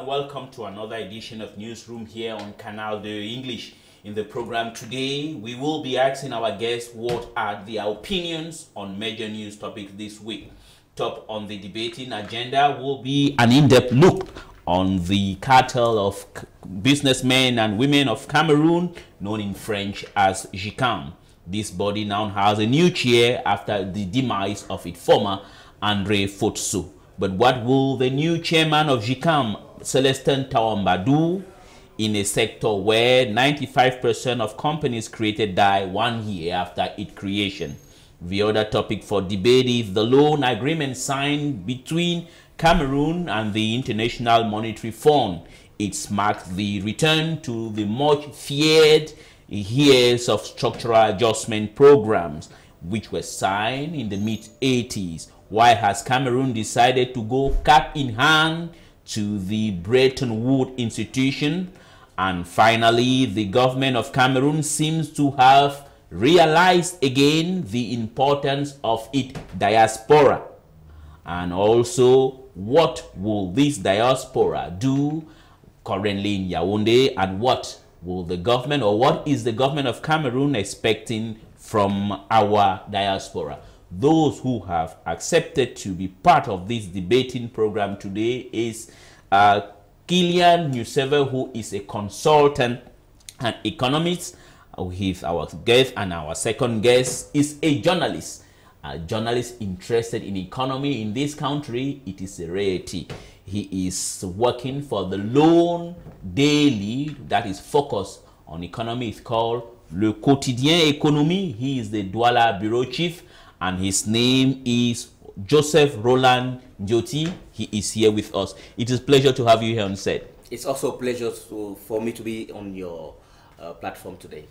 welcome to another edition of Newsroom here on Canal de English. In the program today, we will be asking our guests what are their opinions on major news topics this week. Top on the debating agenda will be an in-depth look on the cartel of businessmen and women of Cameroon, known in French as GICAM. This body now has a new chair after the demise of its former Andre Fotso. But what will the new chairman of GICAM, Celestin Tawamba, do in a sector where 95% of companies created die 1 year after its creation? The other topic for debate is the loan agreement signed between Cameroon and the International Monetary Fund. It marks the return to the much feared years of structural adjustment programs, which were signed in the mid-80s. Why has Cameroon decided to go cap in hand to the Bretton Woods institution? And finally, the government of Cameroon seems to have realized again the importance of its diaspora. And also, what will this diaspora do currently in Yaoundé, and what will the government, or what is the government of Cameroon expecting from our diaspora? Those who have accepted to be part of this debating program today is Kilian Nuseve, who is a consultant and economist. He's our guest, and our second guest is a journalist. A journalist interested in economy in this country. It is a rarity. He is working for the Loan Daily that is focused on economy. It's called Le Quotidien Économie. He is the Douala bureau chief, and his name is Joseph Roland Njoti. He is here with us. It is a pleasure to have you here on set. It's also a pleasure for me to be on your platform today.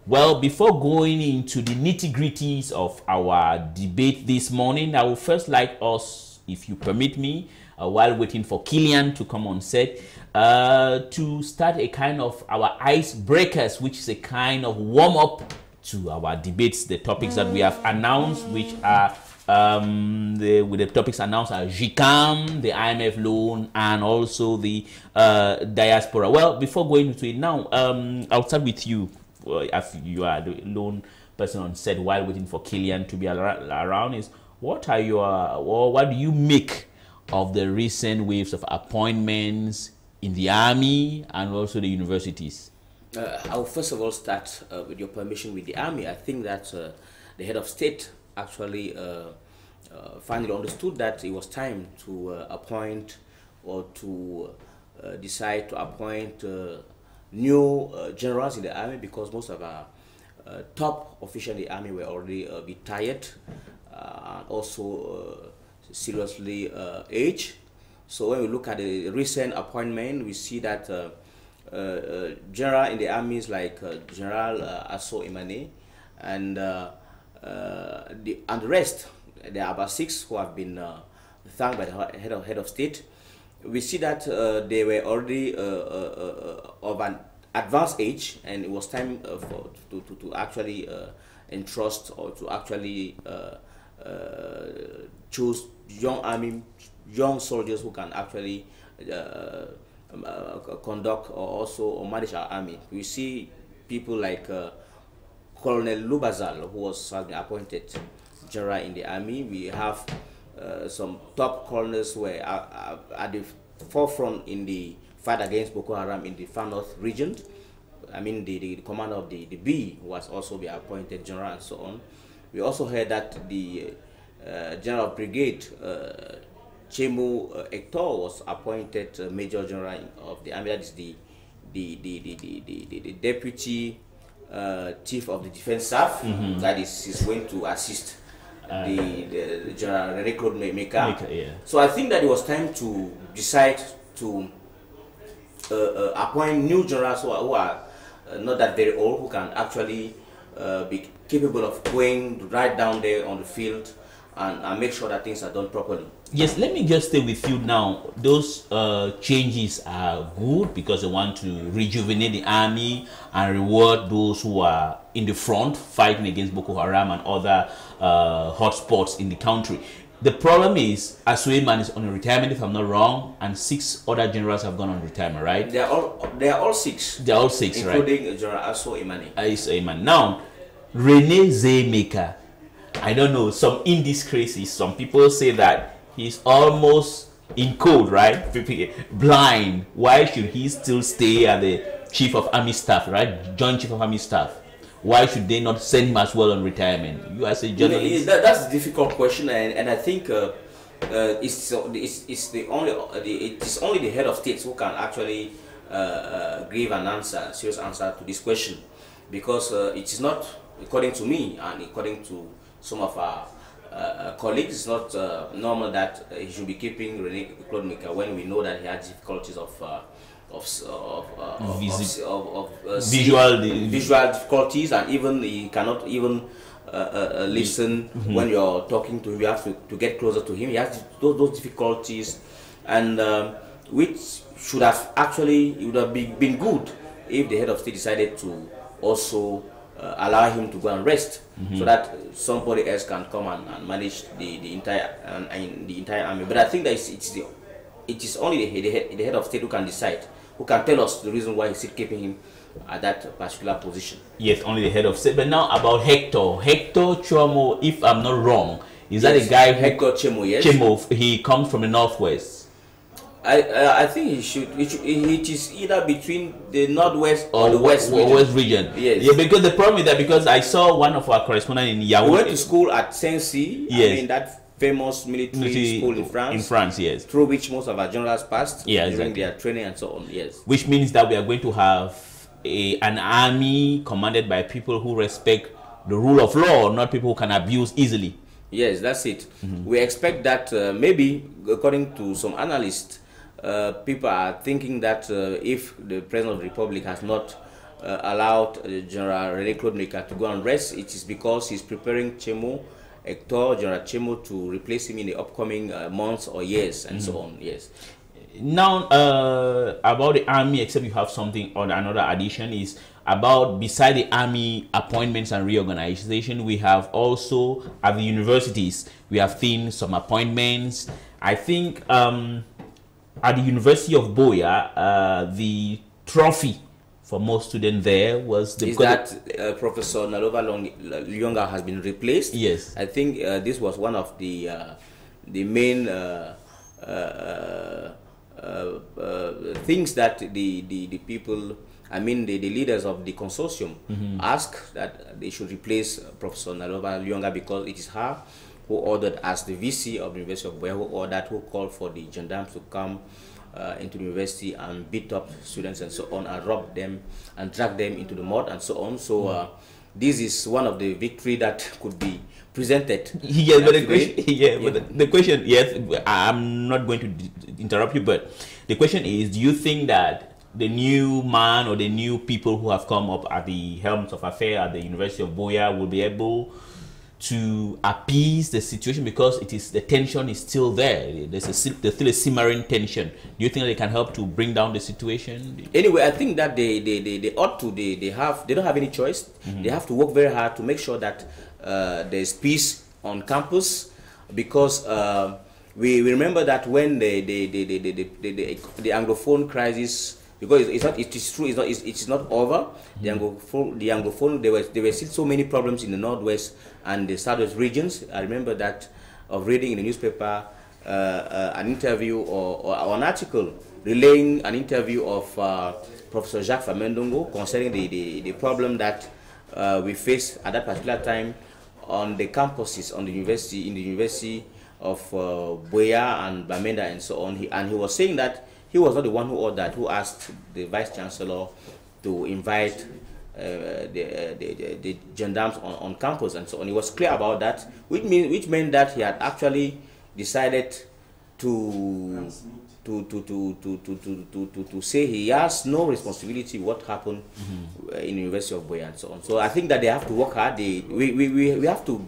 Well, before going into the nitty-gritties of our debate this morning, I would first like us, if you permit me, while waiting for Kilian to come on set, to start a kind of our icebreakers, which is a kind of warm-up to our debates, the topics that we have announced, which are the topics announced are GICAM, the IMF loan, and also the diaspora. Well, before going into it now, I'll start with you. As you are the lone person on set while waiting for Kilian to be around, is what are your, or what do you make of the recent waves of appointments in the army and also the universities? I'll first of all start, with your permission, with the army. I think that the head of state actually finally understood that it was time to appoint, or to decide to appoint new generals in the army, because most of our top officials in the army were already retired, and also seriously aged. So when we look at the recent appointment, we see that general in the armies like General Asso Imane and the rest, there are about 6 who have been thanked by the head of state. We see that they were already of an advanced age, and it was time to actually entrust, or to actually choose young soldiers who can actually conduct or manage our army. We see people like Colonel Lubazal, who was appointed general in the army. We have some top colonels who were at the forefront in the fight against Boko Haram in the Far North region. I mean, the commander of the B was also be appointed general, and so on. We also heard that the general of brigade, Chemu Hector, was appointed major general of the army. That is the deputy chief of the defense staff. That is going to assist the General René Claude Meka. Yeah. So I think that it was time to decide to appoint new generals who are not that very old, who can actually be capable of going right down there on the field and make sure that things are done properly. Yes, let me just stay with you now. Those changes are good because they want to rejuvenate the army and reward those who are in the front fighting against Boko Haram and other hotspots in the country. The problem is Asueman is on retirement, if I'm not wrong, and 6 other generals have gone on retirement, right? They are all 6. They are all 6, including right? General Asueman. Asueman. Now, Rene Zaymaker, I don't know, some indiscrecies. Some people say that he's almost in code, right? Blind. Why should he still stay at the Chief of Army Staff, right? Joint Chief of Army Staff. Why should they not send him as well on retirement? You as a journalist, that's a difficult question, and I think it's only the head of states who can actually give an answer, serious answer to this question, because it is not, according to me and according to some of our colleagues, it's not normal that he should be keeping Rene Claude when we know that he had difficulties of visual difficulties, and even he cannot even listen when you're talking to him. You have to get closer to him. He has those difficulties, and which should have actually, it would have been good if the head of state decided to also allow him to go and rest, so that somebody else can come and manage the entire army. But I think that it is only the head of state who can decide, who can tell us the reason why he's still keeping him at that particular position. Yes, only the head of state. But now about Hector Chomo, if I'm not wrong, is that a guy? Hector Chemo, yes. Chemo, he comes from the northwest. I think it is either between the northwest or the west region. Yes. Yeah, because the problem is that, because I saw one of our correspondents in Yaoundé. We went to school at Saint-Cy. Yes. I mean, that famous military school in France. In France, yes. Through which most of our generals passed, yeah, during exactly, their training and so on. Yes. Which means that we are going to have an army commanded by people who respect the rule of law, not people who can abuse easily. Yes, that's it. We expect that maybe, according to some analysts, people are thinking that if the President of the Republic has not allowed General Rene Claude to go and rest, it is because he's preparing General Chemo, to replace him in the upcoming months or years, and so on. Yes. Now, about the army, except you have something on another addition, is about, beside the army appointments and reorganization, we have also at the universities, we have seen some appointments. I think at the University of Boya, the trophy for most students there was the... Is that Professor Nalova Lyonga has been replaced? Yes. I think this was one of the main things that the people, I mean the leaders of the consortium, asked that they should replace Professor Nalova Lyonga, because it is her who ordered, as the VC of the University of Boya, who called for the gendarmes to come into the university and beat up students and so on, and rob them and drag them into the mud and so on. So this is one of the victory that could be presented. Yes, but the question, yes, I'm not going to interrupt you, but the question is, do you think that the new man or the new people who have come up at the helms of affair at the University of Boya will be able to appease the situation, because the tension is still there? There's still a simmering tension. Do you think they can help to bring down the situation? Anyway, I think that they ought to. They don't have any choice. They have to work very hard to make sure that there's peace on campus, because we remember that when the Anglophone crisis, because it's not over. The Anglophone, there were still so many problems in the northwest and the southwest regions. I remember that of reading in the newspaper an interview or an article relaying an interview of Professor Jacques Famendongo concerning the problem that we faced at that particular time on the campuses, on the university, in the University of Boya and Bamenda and so on. He was saying that he was not the one who asked the Vice Chancellor to invite the gendarmes on campus and so on. He was clear about that, which meant that he had actually decided to say he has no responsibility what happened in the University of Boya and so on. So I think that they have to work hard. We have to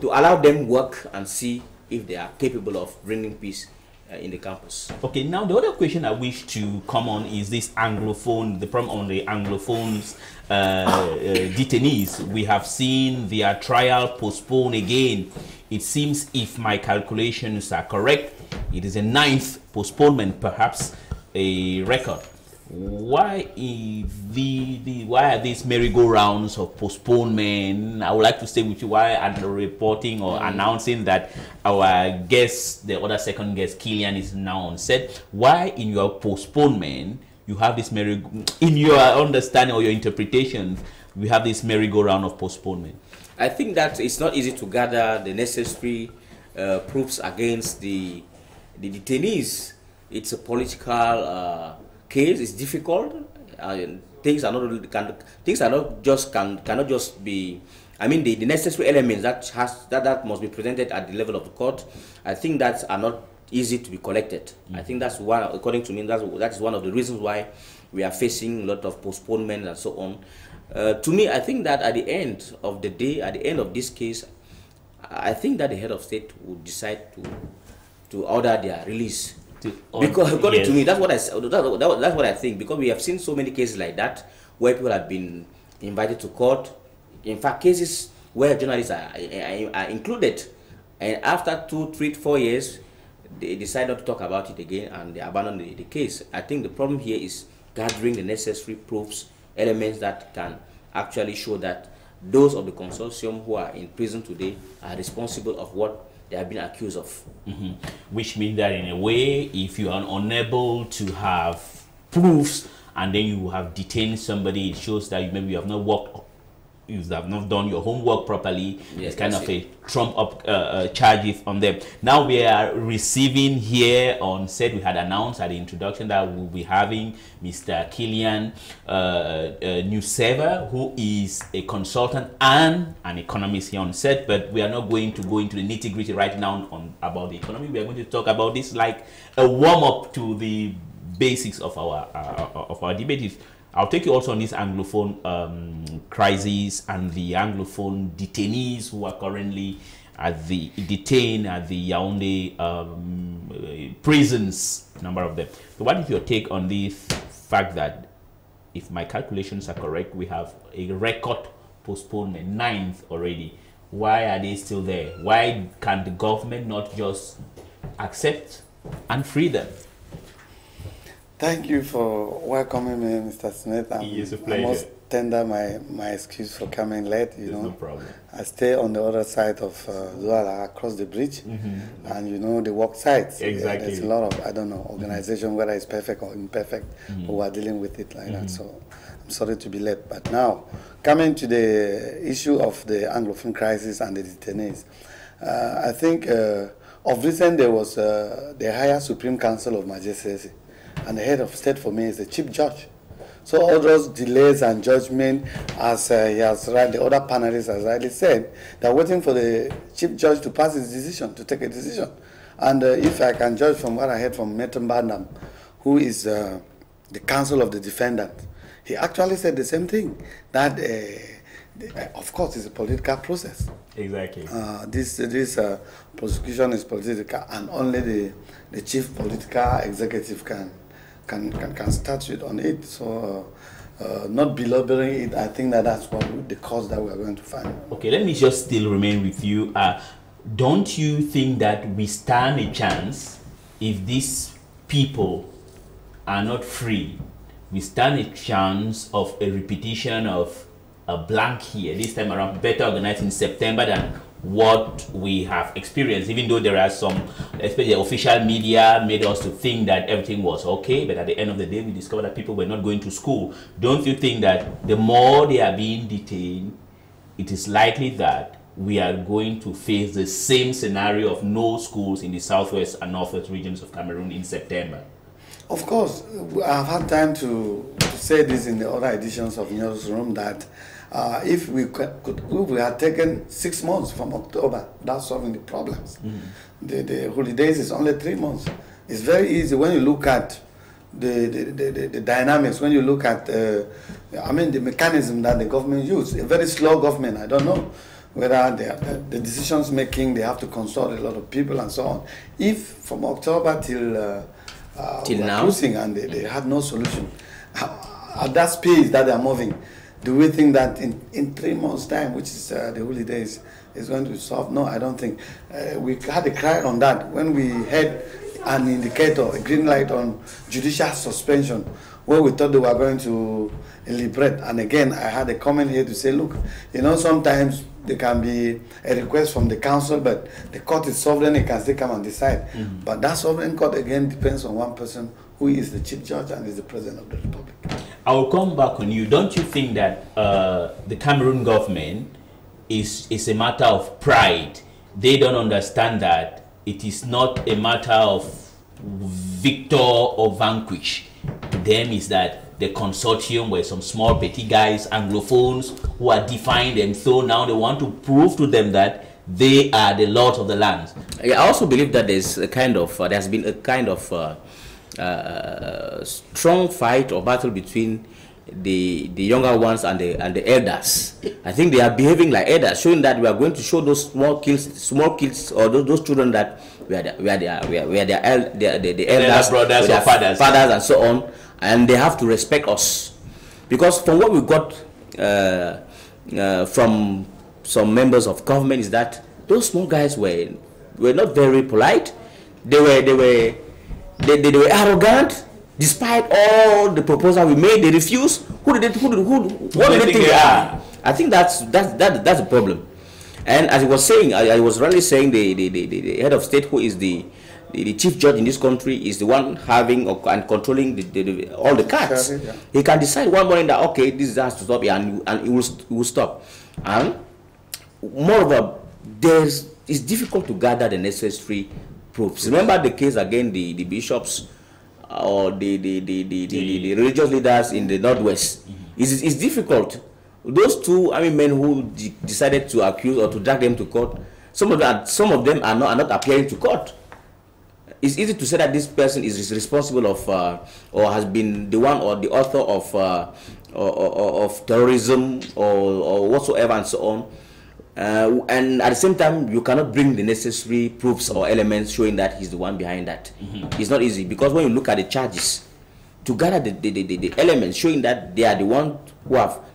allow them work and see if they are capable of bringing peace in the campus. Okay, now the other question I wish to come on is this Anglophone, the problem on the Anglophones detainees. We have seen their trial postponed again. It seems, if my calculations are correct, it is a 9th postponement, perhaps a record. Why why are these merry-go-rounds of postponement? I would like to stay with you. Why are the reporting or announcing that our guest, the other second guest, Killian, is now on set? Why in your postponement you have this in your understanding or your interpretation, we have this merry-go-round of postponement? I think that it's not easy to gather the necessary proofs against the detainees. It's a political case. It's difficult. Things are not cannot just be. I mean, the necessary elements that must be presented at the level of the court, I think that are not easy to be collected. I think that's one, according to me, that is one of the reasons why we are facing a lot of postponement and so on. To me, I think that at the end of the day, at the end of this case, I think that the head of state would decide to order their release. Because according to me, that's what I think. Because we have seen so many cases like that where people have been invited to court. In fact, cases where journalists are included, and after 2, 3, 4 years, they decide not to talk about it again and they abandon the case. I think the problem here is gathering the necessary proofs, elements that can actually show that those of the consortium who are in prison today are responsible of what they have been accused of. Which means that in a way, if you are unable to have proofs and then you have detained somebody, it shows that maybe you have not worked, you have not done your homework properly. Yes, it's kind of a trump up charges on them. Now we are receiving here on set, we had announced at the introduction that we'll be having Mr. Killian Newsroom, who is a consultant and an economist here on set, but we are not going to go into the nitty-gritty right now about the economy. We are going to talk about this like a warm-up to the basics of our debate. I'll take you also on this Anglophone crisis and the Anglophone detainees who are currently detained at the Yaoundé prisons, number of them. So what is your take on this fact that, if my calculations are correct, we have a record postponement, 9th already? Why are they still there? Why can the government not just accept and free them? Thank you for welcoming me, Mr. Smith. It's a pleasure. I must tender my excuse for coming late. No problem. I stay on the other side of Douala, across the bridge, and you know the work sites. Exactly. There's a lot of, I don't know, organization, whether it's perfect or imperfect, who are dealing with it like that. So I'm sorry to be late. But now, coming to the issue of the Anglophone crisis and the detainees, I think of recent there was the higher Supreme Council of Magistracy. And the head of state for me is the chief judge. So all those delays and judgment, as he has the other panelists has rightly said, they're waiting for the chief judge to pass his decision, to take a decision. And if I can judge from what I heard from Metin Bandam, who is the counsel of the defendant, he actually said the same thing, that of course it's a political process. Exactly. This prosecution is political, and only the chief political executive can start it on it. So not belaboring it, I think that's what the cause that we are going to find. Okay, let me just still remain with you. Don't you think that we stand a chance if these people are not free? We stand a chance of a repetition of a blank here, this time around, better organized in September than what we have experienced, even though there are some, especially the official media made us to think that everything was okay, but at the end of the day we discovered that people were not going to school. Don't you think that the more they are being detained, it is likely that we are going to face the same scenario of no schools in the southwest and northwest regions of Cameroon in September? Of course, I've had time to say this in the other editions of Newsroom, that if we had taken 6 months from October without solving the problems, the holidays is only 3 months. It's very easy when you look at the dynamics, when you look at the mechanism that the government used. A very slow government, I don't know. whether the decisions making, they have to consult a lot of people and so on. If from October till now, cruising and they had no solution, at that pace that they are moving, do we think that in 3 months' time, which is the holidays, is going to solve? No, I don't think. We had a cry on that when we had an indicator, a green light on judicial suspension, where we thought they were going to liberate. And again, I had a comment here to say, look, you know, sometimes there can be a request from the council, but the court is sovereign, it can still come and decide. But that sovereign court, again, depends on one person, who is the chief judge and is the president of the republic. I will come back on you. Don't you think that the Cameroon government is a matter of pride? They don't understand that it is not a matter of victor or vanquish. To them is that the consortium were some small petty guys, Anglophones, who are defying them. So now they want to prove to them that they are the lords of the land. I also believe that there's a kind of there's been a kind of strong fight or battle between the younger ones and the elders. I think they are behaving like elders, showing that we are going to show those small kids or those children that we are the elders, brothers or fathers and so on, and they have to respect us. Because from what we got from some members of government is that those small guys were not very polite. They were arrogant. Despite all the proposal we made, they refused. What do they think they are? I think that's a problem. And as I was saying, I was really saying the head of state, who is the chief judge in this country, is the one having and controlling all the cards. Yeah. He can decide one morning that, okay, this has to stop here, and it will stop. And moreover, it's difficult to gather the necessary proofs. Remember the case again, the bishops or the religious leaders in the Northwest. It's difficult. Those two, men who decided to accuse or to drag them to court, some of them are not appearing to court. It's easy to say that this person is responsible of or has been the one or the author of terrorism or whatsoever and so on. And at the same time, you cannot bring the necessary proofs or elements showing that he's the one behind that. It's not easy, because when you look at the charges, to gather the elements showing that they are the one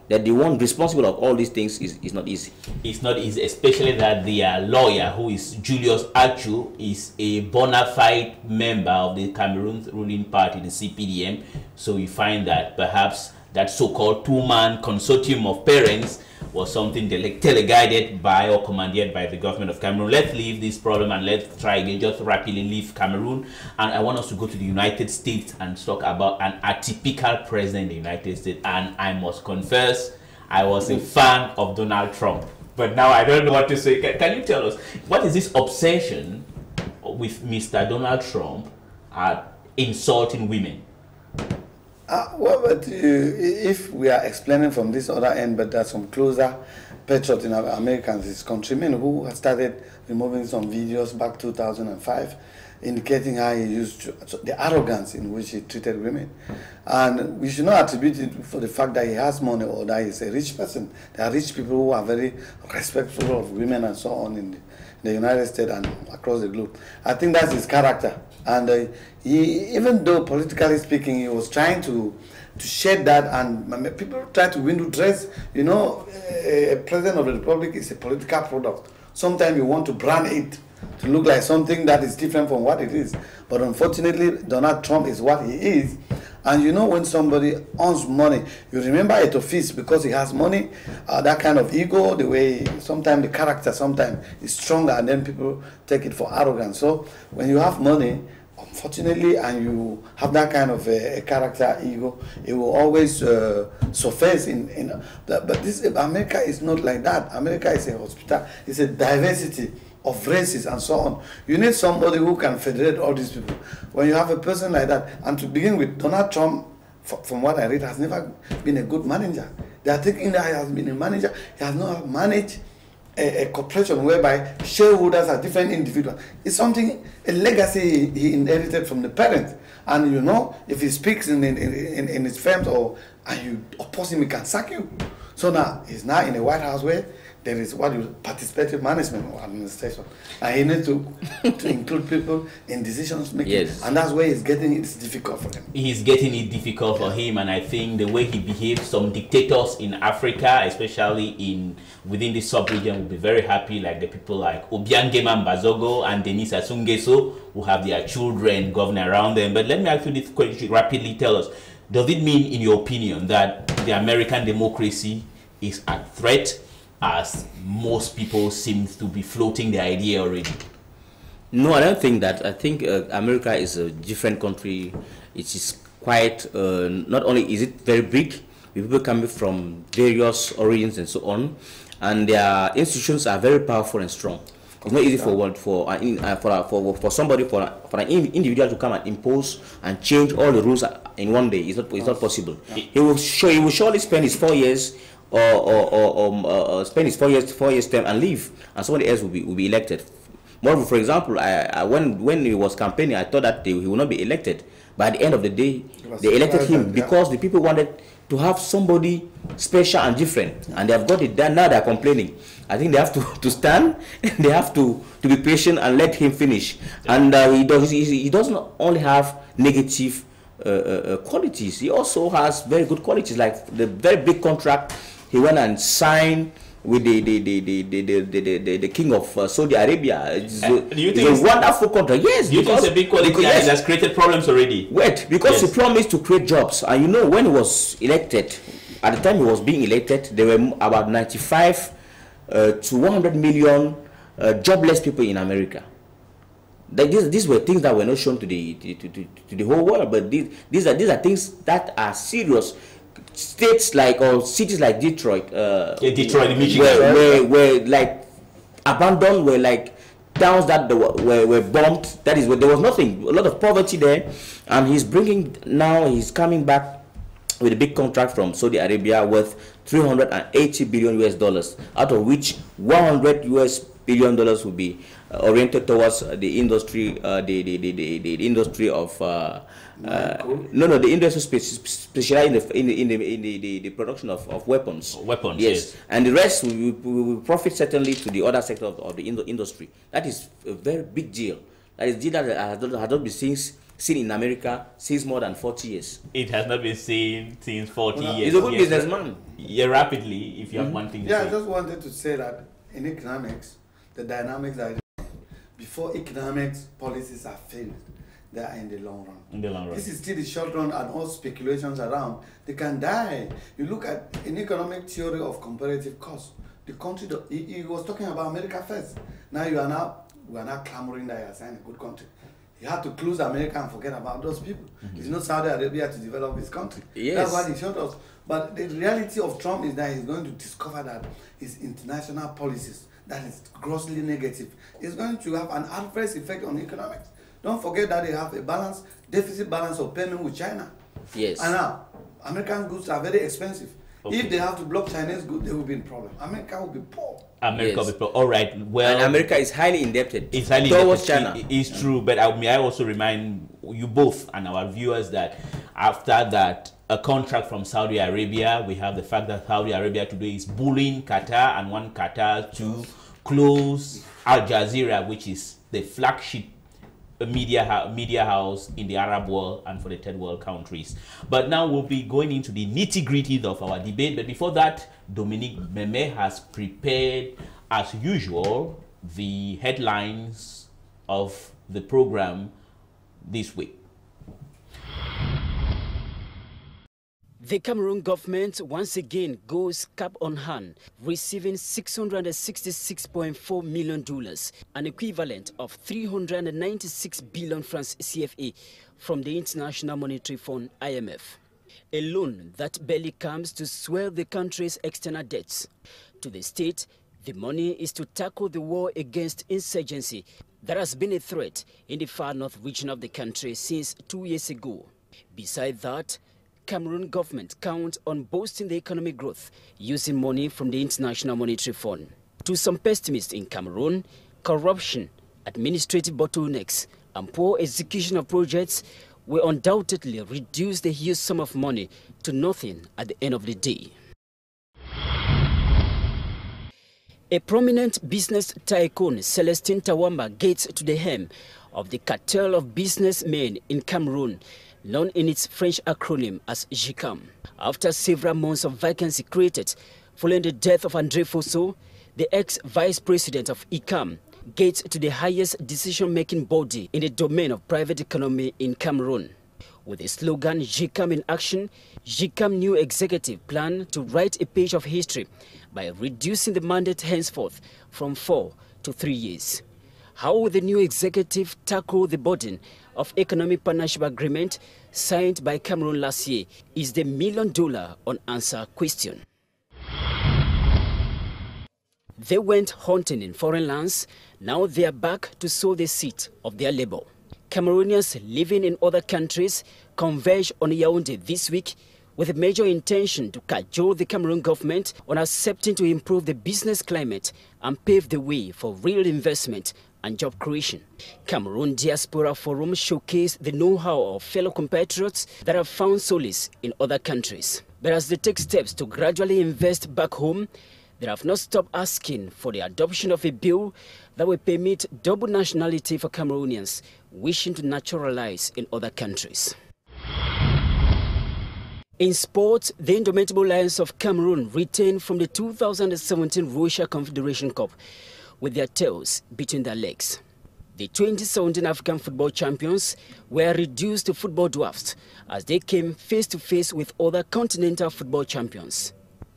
the one responsible of all these things is not easy. It's not easy, especially that their lawyer, who is Julius Achu, is a bona fide member of the Cameroon ruling party, the CPDM. So we find that perhaps that so-called two-man consortium of parents was something teleguided by or commanded by the government of Cameroon. Let's leave this problem and let's try again, just rapidly leave Cameroon. And I want us to go to the United States and talk about an atypical president in the United States. And I must confess, I was a fan of Donald Trump. But now I don't know what to say. Can you tell us, what is this obsession with Mr. Donald Trump at insulting women? Well, but if we are explaining from this other end, but there's some closer patriots in Americans, his countrymen who have started removing some videos back 2005, indicating how he used the arrogance in which he treated women. And we should not attribute it for the fact that he has money or that he's a rich person. There are rich people who are very respectful of women and so on in the United States and across the globe. I think that's his character. And he, even though politically speaking, he was trying to shed that, and people try to window dress. You know, a president of the republic is a political product. Sometimes you want to brand it to look like something that is different from what it is. But unfortunately, Donald Trump is what he is. And you know, when somebody owns money, you remember it of his because he has money, that kind of ego, the way sometimes the character sometimes is stronger, and then people take it for arrogance. So when you have money, unfortunately, and you have that kind of a character ego, it will always surface but this America is not like that. America is a hospital. It's a diversity of races and so on. You need somebody who can federate all these people. When you have a person like that, and to begin with, Donald Trump, from what I read, has never been a good manager. They are thinking that he has been a manager. He has not managed a corporation whereby shareholders are different individuals. It's something, a legacy he inherited from the parents. And you know, if he speaks in his firms and you oppose him, he can sack you. So now he's now in the White House where there is what you participative management or administration, and he needs to include people in decisions making. Yes. And that's where it's difficult for him. He's getting it difficult for him, and I think the way he behaves, some dictators in Africa, especially within the sub-region, will be very happy, like the people like Obiangema Mbazogo and Denis Sassou Nguesso, who have their children governing around them. But let me ask you this question rapidly. Tell us, does it mean, in your opinion, that the American democracy is at threat, as most people seem to be floating the idea already? No, I don't think that. I think America is a different country. It is quite, not only is it very big, with people coming from various origins and so on, and their institutions are very powerful and strong. It's not easy for somebody, for an individual to come and impose and change all the rules in one day. It's not possible. Yeah. He will surely spend his 4 years or spend his 4 years term and leave, and somebody else will be elected. Moreover, for example, when he was campaigning, I thought that he would not be elected. But at the end of the day, they elected him because the people wanted to have somebody special and different, and they have got it done. Now they are complaining. I think they have to stand, they have to be patient and let him finish. And he doesn't only have negative qualities, he also has very good qualities, like the very big contract he went and signed with the king of Saudi Arabia. Do you think it's a wonderful contract? Yes. Do you think it's a big quality that has created problems already? Wait, because he promised to create jobs. And you know, when he was elected, at the time he was being elected, there were about 95 to 100 million jobless people in America. These were things that were not shown to the whole world, but these are things that are serious. States like, or cities like Detroit, Detroit, Michigan, were like abandoned, were like towns that were bombed. That is where there was nothing, a lot of poverty there, and he's coming back with a big contract from Saudi Arabia worth $380 billion US, out of which $100 billion will be oriented towards the industry, the industry of the industry specialized in the production of weapons. Weapons, yes. And the rest will profit certainly to the other sector of the industry. That is a very big deal. That is a deal that has not been seen in America since more than 40 years. It has not been seen since 40 years. He's a good businessman. Yeah, rapidly, if you have one thing to say. I just wanted to say that in economics, the dynamics are before economics policies are failed, they are in the long run. In the long run. This is still the short run, and all speculations around, they can die. You look at an economic theory of comparative cost. The country, he was talking about America first. Now we are now clamoring that you are signing a good country. You have to close America and forget about those people. It's not Saudi Arabia to develop his country. Yes. That's what he showed us. But the reality of Trump is that he's going to discover that his international policies, that is grossly negative, is going to have an adverse effect on economics. Don't forget that they have a deficit balance of payment with China. Yes. And now, American goods are very expensive. Okay. If they have to block Chinese goods, they will be in problem. America will be poor. America will be poor. All right. Well, and America is highly indebted. It's highly towards indebted. China. It's true, but I also remind you both and our viewers that after that, a contract from Saudi Arabia, we have the fact that Saudi Arabia today is bullying Qatar and want Qatar to close Al Jazeera, which is the flagship media house in the Arab world and for the third world countries. But now we'll be going into the nitty-gritty of our debate. But before that, Dominique Meme has prepared, as usual, the headlines of the program this week. The Cameroon government once again goes cap on hand, receiving $666.4 million, an equivalent of 396 billion francs CFA from the International Monetary Fund, IMF. A loan that barely comes to swell the country's external debts. To the state, the money is to tackle the war against insurgency that has been a threat in the far north region of the country since 2 years ago. Besides that, Cameroon government counts on boosting the economic growth using money from the International Monetary Fund. To some pessimists in Cameroon, corruption, administrative bottlenecks, and poor execution of projects will undoubtedly reduce the huge sum of money to nothing at the end of the day. A prominent business tycoon, Celestine Tawamba, gets to the hem of the cartel of businessmen in Cameroon, known in its French acronym as GICAM. After several months of vacancy created following the death of André Fosso, the ex-vice president of ICAM gets to the highest decision-making body in the domain of private economy in Cameroon. With the slogan GICAM in action, GICAM new executive plan to write a page of history by reducing the mandate henceforth from 4 to 3 years. How will the new executive tackle the burden of economic partnership agreement signed by Cameroon last year is the million-dollar unanswered question. They went hunting in foreign lands, now they are back to sow the seed of their labor. Cameroonians living in other countries converged on Yaoundé this week with a major intention to cajole the Cameroon government on accepting to improve the business climate and pave the way for real investment and job creation. Cameroon Diaspora Forum showcased the know-how of fellow compatriots that have found solace in other countries. But as they take steps to gradually invest back home, they have not stopped asking for the adoption of a bill that will permit double nationality for Cameroonians wishing to naturalize in other countries. In sport, the indomitable Lions of Cameroon retained from the 2017 Russia Confederation Cup with their tails between their legs. The 2017 African football champions were reduced to football dwarfs as they came face-to-face with other continental football champions.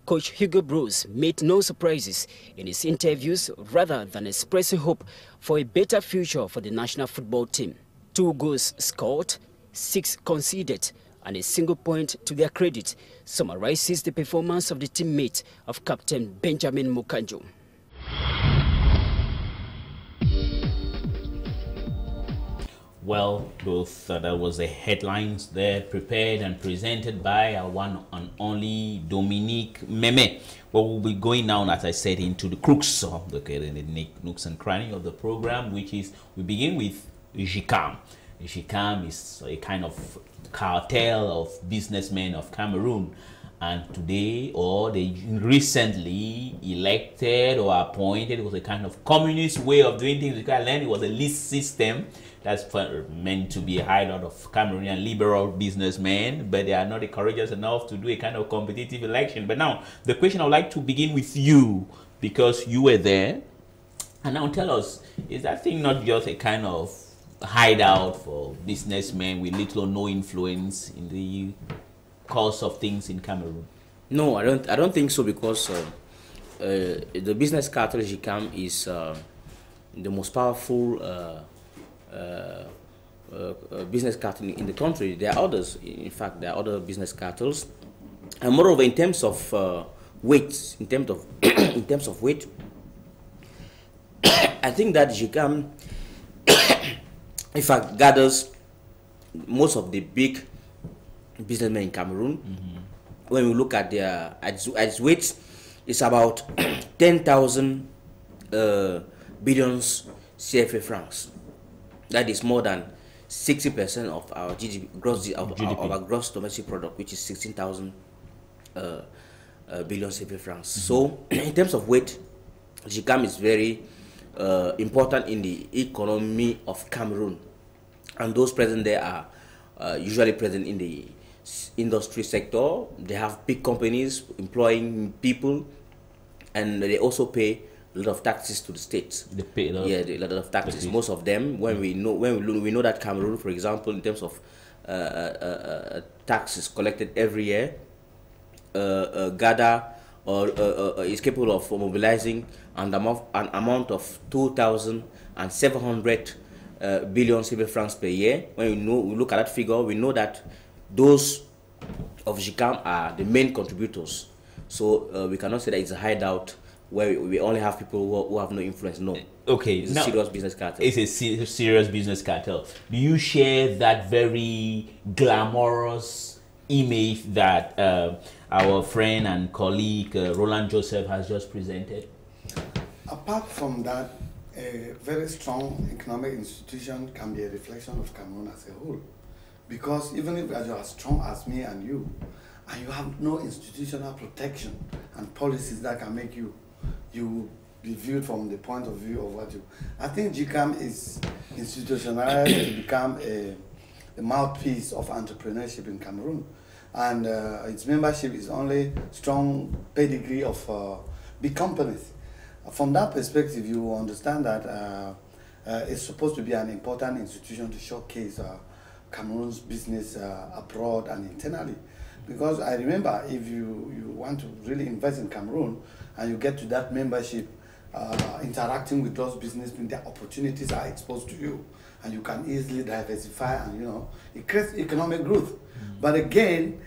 Coach Hugo Broos made no surprises in his interviews rather than expressing hope for a better future for the national football team. 2 goals scored, 6 conceded, and a single point to their credit summarizes the performance of the teammate of Captain Benjamin Mukanjo. Well, that was the headlines there prepared and presented by our one and only Dominique Meme. Well, we'll be going now, as I said, into the crux of the nooks and crannies of the program, which is, we begin with GICAM. GICAM is a kind of cartel of businessmen of Cameroon, and today, or they recently elected or appointed, it was a kind of communist way of doing things. Because then it was a list system that's meant to be a hideout of Cameroonian liberal businessmen, but they are not courageous enough to do a kind of competitive election. But now, the question I would like to begin with you, because you were there, and now tell us, is that thing not just a kind of hideout for businessmen with little or no influence in the course of things in Cameroon? No, I don't think so, because the business cartel GICAM is the most powerful business cartel in the country. There are others. In fact, there are other business cartels, and moreover, in terms of weight, in terms of weight, I think that GICAM, in fact, gathers most of the big businessmen in Cameroon. When we look at their at its weight, it's about 10,000 billions CFA francs. That is more than 60% of our GDP, of our gross domestic product, which is 16,000 billion CFA francs. So, in terms of weight, GICAM is very important in the economy of Cameroon, and those present there are usually present in the industry sector. They have big companies employing people, and they also pay a lot of taxes to the states. They pay a lot of taxes. Most of them, we know that Cameroon, for example, in terms of taxes collected every year, gather or is capable of mobilizing an amount of 2,700 billion CFA francs per year. When we look at that figure, we know that those of GICAM are the main contributors. So we cannot say that it's a hideout where we only have people who have no influence. No. Okay. It's a serious business cartel. It's a serious business cartel. Do you share that very glamorous image that our friend and colleague Roland Joseph has just presented? Apart from that, a very strong economic institution can be a reflection of Cameroon as a whole. Because even if you are as strong as me and you have no institutional protection and policies that can make you be viewed from the point of view of what you. I think GCAM is institutionalized to become a mouthpiece of entrepreneurship in Cameroon, and its membership is only strong pedigree of big companies. From that perspective, you understand that it's supposed to be an important institution to showcase Cameroon's business abroad and internally. Because I remember, if you want to really invest in Cameroon and you get to that membership, interacting with those businessmen, their opportunities are exposed to you, and you can easily diversify, and it creates economic growth. But again,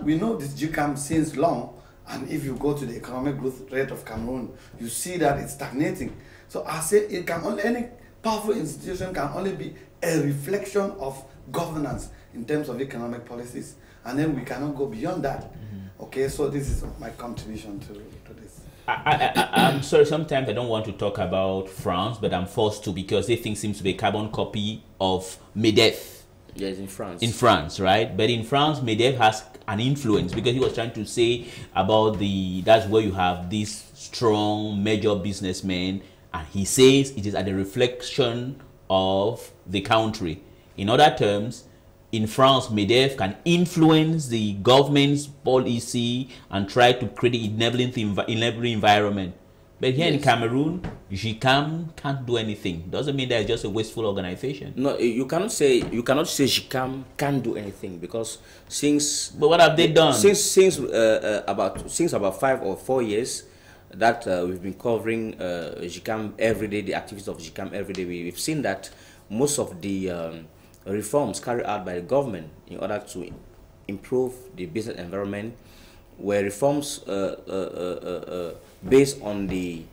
we know this GCAM since long, and if you go to the economic growth rate of Cameroon, you see that it's stagnating. So I say any powerful institution can only be a reflection of governance in terms of economic policies, and then we cannot go beyond that. Okay, so this is my contribution to this. I'm sorry, sometimes I don't want to talk about France, but I'm forced to, because this thing seems to be a carbon copy of MEDEF. Yes, in France. In France, right? But in France, MEDEF has an influence, because he was trying to say about that's where you have these strong major businessmen, and he says it is at the reflection of the country. In other terms, in France, MEDEF can influence the government's policy and try to create an enabling environment. But here in Cameroon, GCAM can't do anything. Doesn't mean that it's just a wasteful organization. No, you cannot say GCAM can't do anything, because But what have they done? Since about 5 or 4 years that we've been covering GCAM every day, the activities of GCAM every day, we've seen that most of the reforms carried out by the government in order to improve the business environment were reforms based on the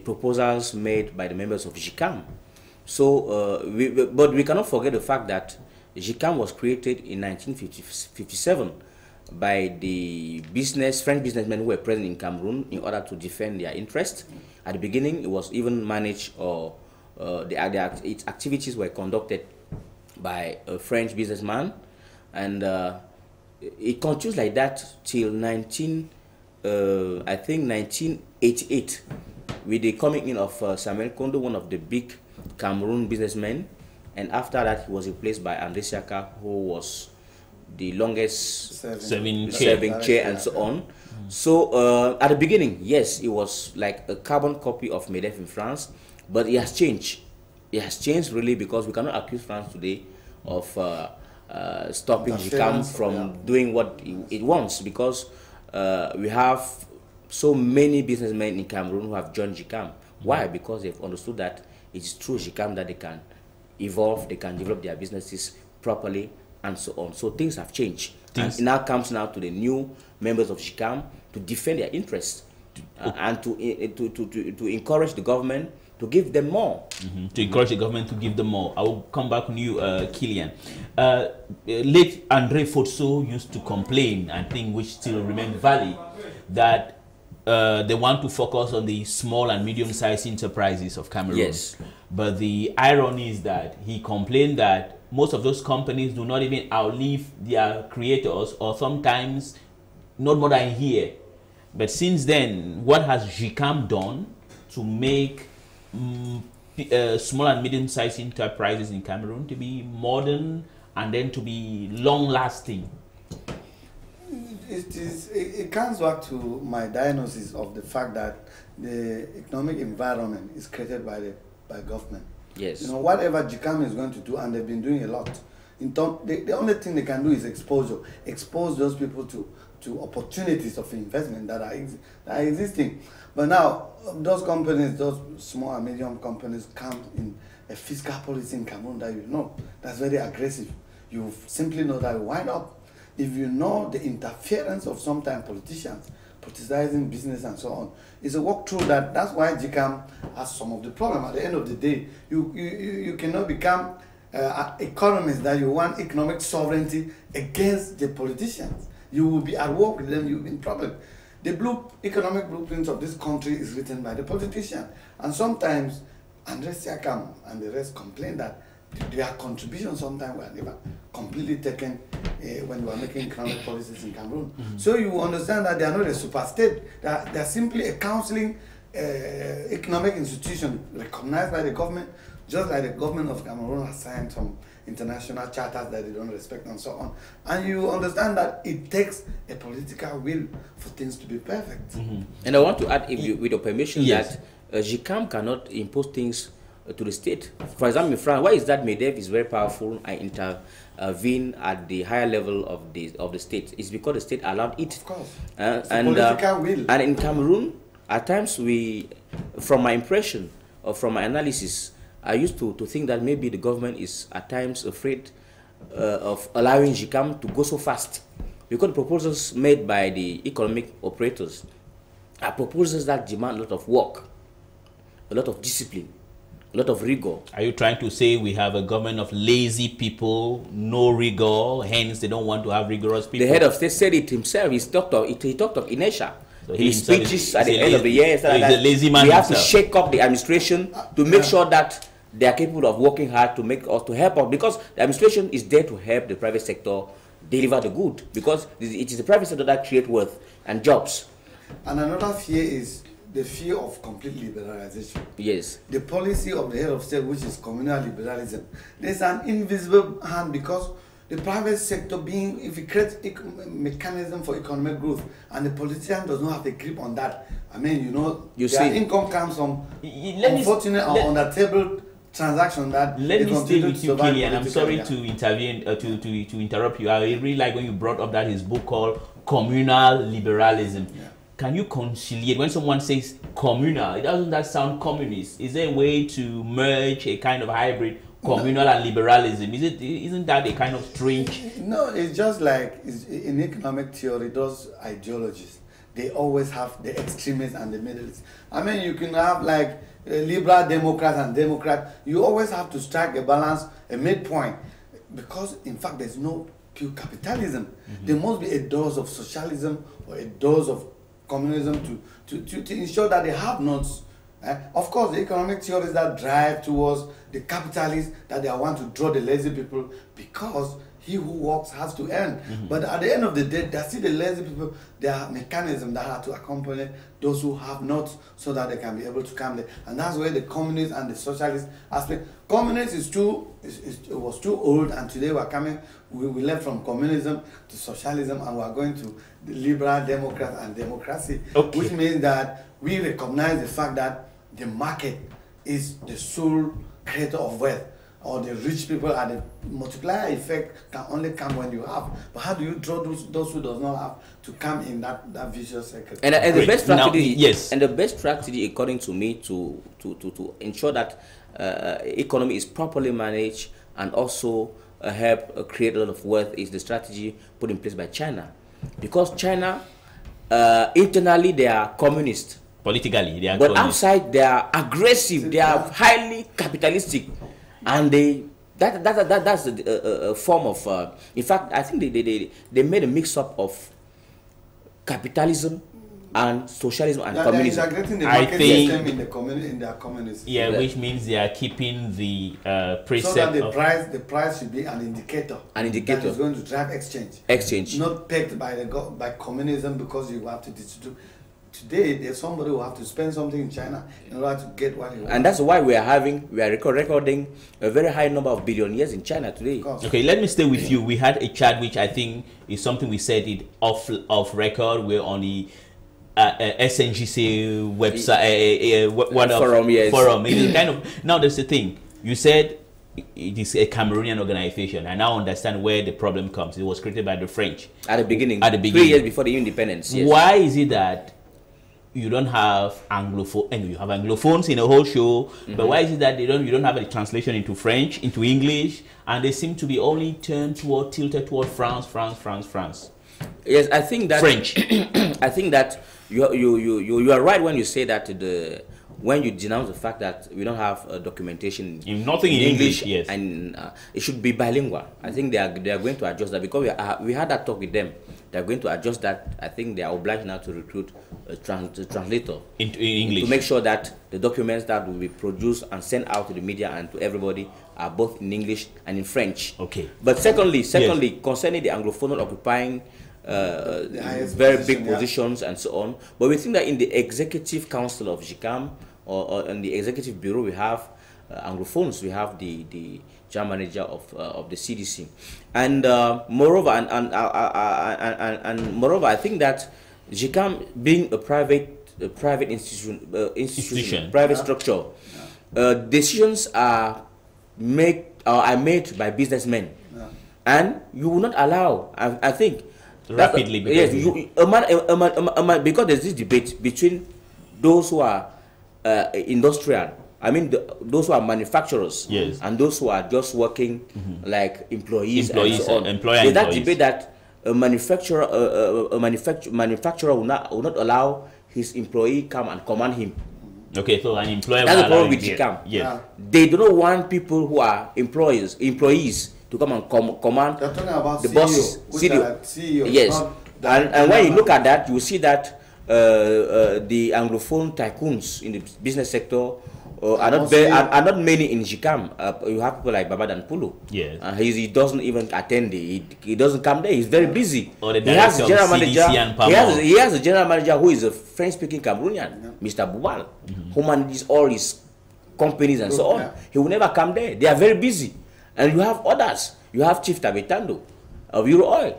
proposals made by the members of GCAM. So, but we cannot forget the fact that GCAM was created in 1957 by the French businessmen who were present in Cameroon in order to defend their interests. At the beginning, it was even managed, or its activities were conducted by a French businessman, and it continues like that till 1988, with the coming in of Samuel Kondo, one of the big Cameroon businessmen, and after that he was replaced by André Siaka, who was the longest serving chair and so on. So at the beginning, yes, it was like a carbon copy of MEDEF in France, but it has changed. It has changed really, because we cannot accuse France today of stopping GCAM from doing what it wants, because we have so many businessmen in Cameroon who have joined GCAM. Why? Because they've understood that it is through GCAM that they can evolve, they can develop their businesses properly, and so on. So things have changed. And it now comes now to the new members of GCAM to defend their interests and to encourage the government to give them more. To encourage the government to give them more. I will come back on you, Killian. Late André Fotso used to complain, I think, which still remains valid, that they want to focus on the small and medium-sized enterprises of Cameroon. Yes. But the irony is that he complained that most of those companies do not even outlive their creators, or sometimes not more than a year. But since then, what has GCAM done to make small and medium-sized enterprises in Cameroon to be modern and then to be long-lasting? It comes back to my diagnosis of the fact that the economic environment is created by government. Yes. Whatever GCAM is going to do, and they've been doing a lot. The only thing they can do is exposure. Expose those people to opportunities of investment that are existing. But now, those companies, those small and medium companies, come in a fiscal policy in Cameroon that that's very aggressive. You simply know that wind up. If you know the interference of sometimes politicians, politicizing business and so on, it's a walkthrough that's why GCAM has some of the problem. At the end of the day, you cannot become economists that you want economic sovereignty against the politicians. You will be at war with them, you'll be in problem. The economic blueprint of this country is written by the politician. And sometimes André Siakam and the rest complain that their contributions sometimes were never completely taken when we were making economic policies in Cameroon. So you understand that they are not a super state. They are simply a counseling economic institution recognized by the government, just like the government of Cameroon has signed some international charters that they don't respect and so on. And you understand that it takes a political will for things to be perfect. And I want to add, if you, with your permission, Yes. that GCAM cannot impose things to the state. For example, in France, why is that MEDEF is very powerful and intervene at the higher level of the state? It's because the state allowed it. Of course. Political will. And in Cameroon, at times we, from my impression or from my analysis, I used to think that maybe the government is at times afraid of allowing GCAM to go so fast, because the proposals made by the economic operators are proposals that demand a lot of work, a lot of discipline, a lot of rigor. Are you trying to say we have a government of lazy people, no rigor, hence they don't want to have rigorous people? The head of state said it himself. He talked of inertia. So His speeches at the end of the year, year, he's a lazy man we have himself. to shake up the administration to make sure that they are capable of working hard to make us, to help us, because the administration is there to help the private sector deliver the good, because it is the private sector that creates wealth and jobs. And another fear is the fear of complete liberalization. Yes. The policy of the head of state, which is communal liberalism, there's an invisible hand, because the private sector being, if it creates a mechanism for economic growth and the politician does not have a grip on that, I mean, you know, their income comes from unfortunate or on the table transaction that let me stay with you, Kelly, and I'm sorry yeah. to intervene, to interrupt you. I really like when you brought up that his book called Communal Liberalism. Yeah. Can you conciliate when someone says communal? Doesn't that sound communist? Is there a way to merge a kind of hybrid communal and liberalism? Isn't that a kind of strange? No, it's just like in economic theory, those ideologies, they always have the extremists and the middles. I mean, you can have like liberal Democrats and Democrats. You always have to strike a balance, a midpoint, because in fact there's no pure capitalism. There must be a dose of socialism or a dose of communism to ensure that they have nots. Of course, the economic theories that drive towards the capitalists, that they want to draw the lazy people, because he who works has to earn. But at the end of the day, they see the lazy people, there are mechanisms that have to accompany those who have not, so that they can be able to come there. And that's where the communist and the socialist aspect. Communist it was too old, and today we're coming, we left from communism to socialism, and we're going to the liberal Democrat and democracy, which means that we recognize the fact that the market is the sole creator of wealth, or the rich people, and the multiplier effect can only come when you have. But how do you draw those who does not have to come in that vicious cycle? And the best strategy, yes. And the best strategy, according to me, to ensure that economy is properly managed and also help create a lot of wealth, is the strategy put in place by China, because China internally they are communist. Politically, they are but communist. Outside they are aggressive, they are highly capitalistic, and that's a form of in fact, I think they made a mix-up of capitalism and socialism and communism. They're integrating the market system in their communism. Yeah, which means they are keeping the precept so that the price should be an indicator. An indicator that is going to drive exchange. Not pegged by communism, because you have to distribute. Today, there's somebody who have to spend something in China in order to get what he wants. And that's why we are recording a very high number of billionaires in China today. Okay, let me stay with you. We had a chat which I think is something we said it off record. We're on the SNGC website, forum. Yes. Forum. It is kind of, now there's the thing. You said it is a Cameroonian organization. I now understand where the problem comes. It was created by the French at the beginning. 3 years before the independence. Yes. Why is it that you don't have Anglophone, and you have Anglophones in a whole show, but why is it that you don't have a translation into French, into English, and they seem to be only tilted toward France? Yes, I think that French. I think that you are right when you say that when you denounce the fact that we don't have documentation nothing in English, yes, and it should be bilingual. I think they are going to adjust that, because we had that talk with them. They are going to adjust that. I think they are obliged now to recruit a translator in English to make sure that the documents that will be produced and sent out to the media and to everybody are both in English and in French. Okay. But secondly, yes, concerning the Anglophone occupying very big positions and so on. But we think that in the executive council of JICAM or in the executive bureau, we have Anglophones. We have the general manager of the CDC, and moreover, moreover, I think that JICAM being a private institution, private structure, decisions are made by businessmen, and you will not allow. I think rapidly yes, because there's this debate between those who are industrial. I mean, those who are manufacturers, yes, and those who are just working like employees and so on. There's that debate that a manufacturer will not allow his employee come and command him. Okay, so an employer. That's the problem with JICAM. Yes, they do not want people who are employees to come and command the bosses. CEO, yes, and when you look at that, you see that the Anglophone tycoons in the business sector are not many in JICAM. You have people like Babadan Pulu. Yes. He doesn't even attend. He doesn't come there. He's very busy. Or the he has a general manager. He has a general manager who is a French-speaking Cameroonian, Mr. Boubal, who manages all his companies and so on. He will never come there. They are very busy. And you have others. You have Chief Tabetando of Euro Oil.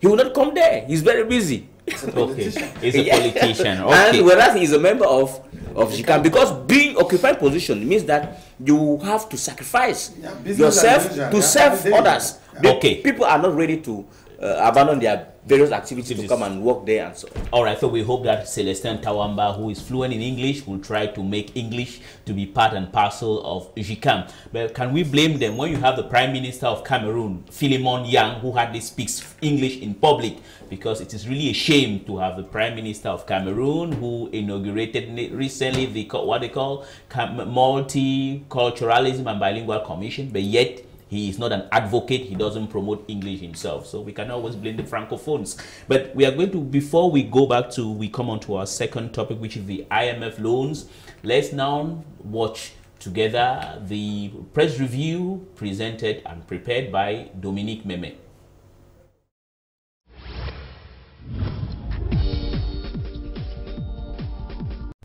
He will not come there. He's very busy. He's a politician. Okay. And whereas he is a member of JICAM, because being occupied position means that you have to sacrifice yourself to serve others. Okay. People are not ready to abandon their various activities to come and work there and so on. All right, so we hope that Celestin Tawamba, who is fluent in English, will try to make English to be part and parcel of JICAM. But can we blame them when you have the Prime Minister of Cameroon, Philemon Yang, who hardly speaks English in public? Because it is really a shame to have the Prime Minister of Cameroon, who inaugurated recently the what they call Multiculturalism and Bilingual Commission, but yet he is not an advocate. He doesn't promote English himself. So we can always blame the Francophones. But we are going to, before we go back to, we come on to our second topic, which is the IMF loans. Let's now watch together the press review presented and prepared by Dominique Meme.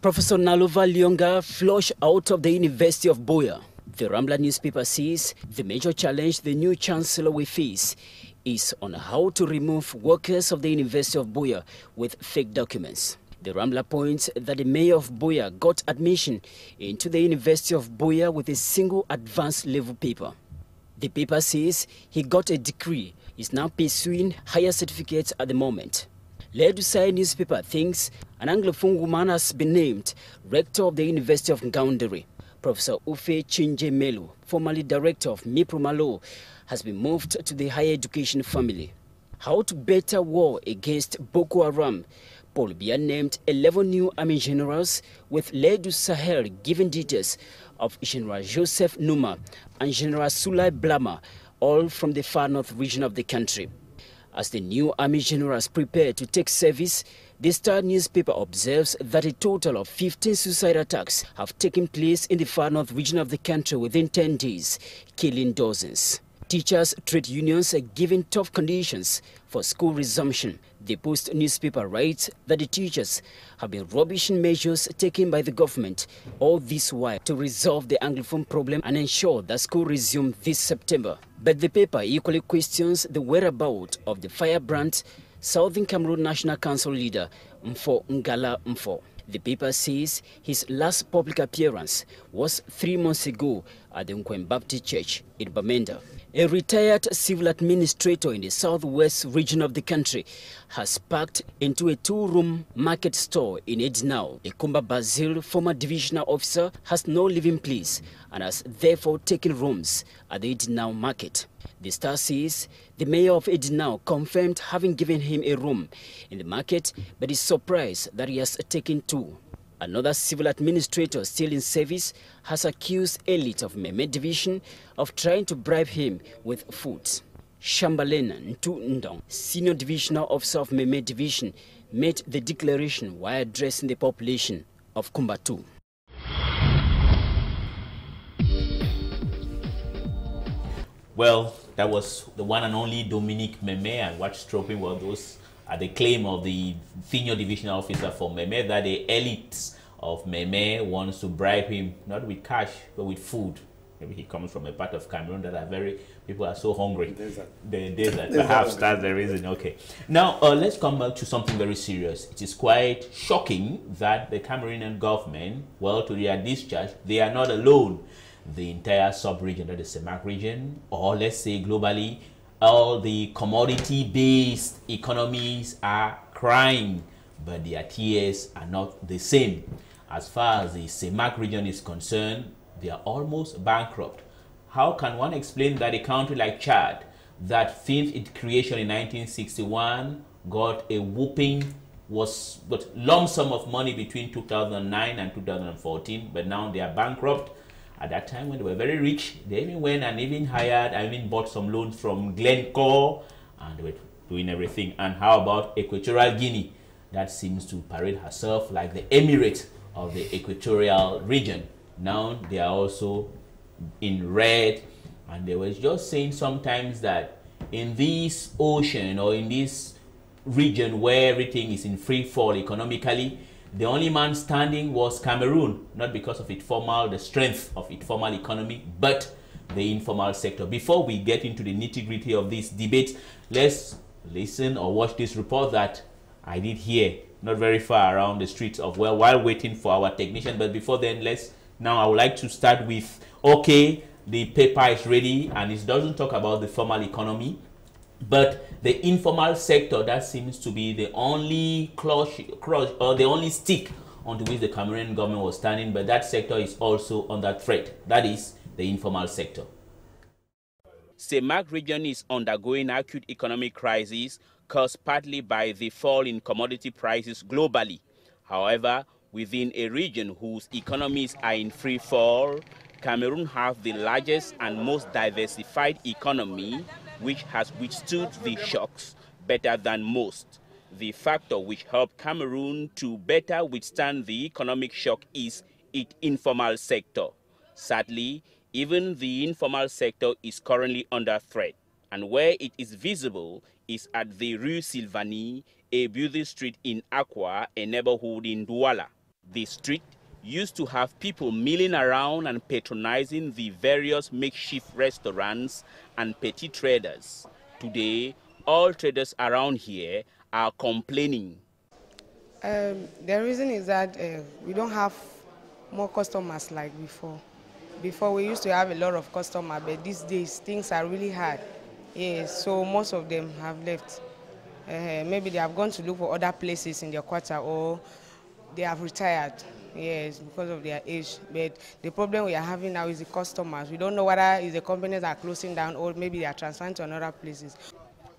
Professor Nalova Lyonga flushed out of the University of Buea. The Rambla newspaper says the major challenge the new chancellor will face is on how to remove workers of the University of Buea with fake documents. The Rambla points that the mayor of Buea got admission into the University of Buea with a single advanced level paper. The paper says he got a degree, is now pursuing higher certificates at the moment. Ledusai newspaper thinks an Anglophone woman has been named rector of the University of Ngaoundéré. Professor Ufe Chinje Melu, formerly director of Miprumalo, has been moved to the higher education family. How to better war against Boko Haram? Paul Biya named 11 new army generals, with Ledu Sahel giving details of General Joseph Numa and General Sulai Blama, all from the far north region of the country. As the new army generals prepare to take service, the Star newspaper observes that a total of 15 suicide attacks have taken place in the far north region of the country within 10 days, killing dozens. Teachers' trade unions are giving tough conditions for school resumption. The Post newspaper writes that the teachers have been rubbishing measures taken by the government, all this while to resolve the Anglophone problem and ensure that school resume this September. But the paper equally questions the whereabouts of the firebrand Southern Cameroon National Council leader Mfo Ngala Mfo. The paper says his last public appearance was 3 months ago at the Nkwem Baptist Church in Bamenda. A retired civil administrator in the southwest region of the country has packed into a 2-room market store in Edinau. Ekumba Basil, former divisional officer, has no living place and has therefore taken rooms at the Edinau market. The Star says the mayor of Edinau confirmed having given him a room in the market, but is surprised that he has taken 2. Another civil administrator still in service has accused elite of Meme Division of trying to bribe him with food. Shambalena Ntu Ndong, senior divisional officer of Meme Division, made the declaration while addressing the population of Kumbatu. Well, that was the one and only Dominique Meme, and what stropping were those at the claim of the senior divisional officer for Meme that the elites of Meme wants to bribe him, not with cash, but with food. Maybe he comes from a part of Cameroon that are people are so hungry. The desert. Perhaps that's the reason. Okay. Now, let's come back to something very serious. It is quite shocking that the Cameroonian government, well, to their discharge, they are not alone. The entire sub-region, that is the CEMAC region, or let's say globally, all the commodity-based economies are crying, but their tears are not the same. As far as the CEMAC region is concerned, they are almost bankrupt. How can one explain that a country like Chad, that since its creation in 1961 got a whooping, got lump sum of money between 2009 and 2014, but now they are bankrupt? At that time, when they were very rich, they even went and even hired, I mean, bought some loans from Glencore, and they were doing everything. And how about Equatorial Guinea? That seems to parade herself like the emirate of the equatorial region. Now they are also in red, and they were just saying sometimes that in this ocean or in this region where everything is in free fall economically, the only man standing was Cameroon, not because of the strength of its formal economy, but the informal sector. Before we get into the nitty-gritty of this debate, let's listen or watch this report that I did here, not very far around the streets of, well, while waiting for our technician. But before then, now I would like to start with, okay, the paper is ready, and it doesn't talk about the formal economy, but the informal sector, that seems to be the only or the only stick onto which the Cameroonian government was standing, but that sector is also under threat. That is the informal sector. CEMAC region is undergoing acute economic crisis caused partly by the fall in commodity prices globally. However, within a region whose economies are in free fall, Cameroon has the largest and most diversified economy, which has withstood the shocks better than most. The factor which helped Cameroon to better withstand the economic shock is its informal sector. Sadly, even the informal sector is currently under threat, and where it is visible is at the Rue Sylvanie, a busy street in Akwa, a neighborhood in Douala. The street used to have people milling around and patronizing the various makeshift restaurants and petty traders. Today, all traders around here are complaining. The reason is that we don't have more customers like before. Before we used to have a lot of customers, but these days things are really hard. Yes, so most of them have left. Maybe they have gone to look for other places in their quarter, or they have retired. Yes, because of their age. But the problem we are having now is the customers. We don't know whether it's the companies that are closing down or maybe they are transferring to other places.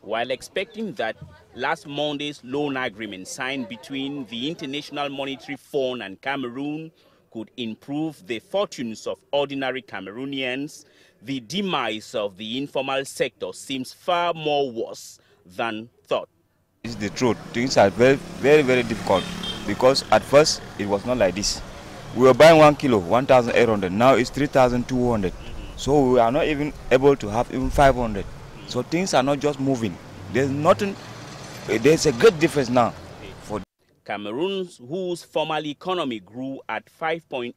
While expecting that last Monday's loan agreement signed between the International Monetary Fund and Cameroon could improve the fortunes of ordinary Cameroonians, the demise of the informal sector seems far more worse than thought. It's the truth. Things are very, very, very difficult, because at first it was not like this. We were buying 1 kilo, 1,800. Now it's 3,200. So we are not even able to have even 500. So things are not just moving. There's nothing. There's a great difference now. For Cameroon, whose formal economy grew at 5.8%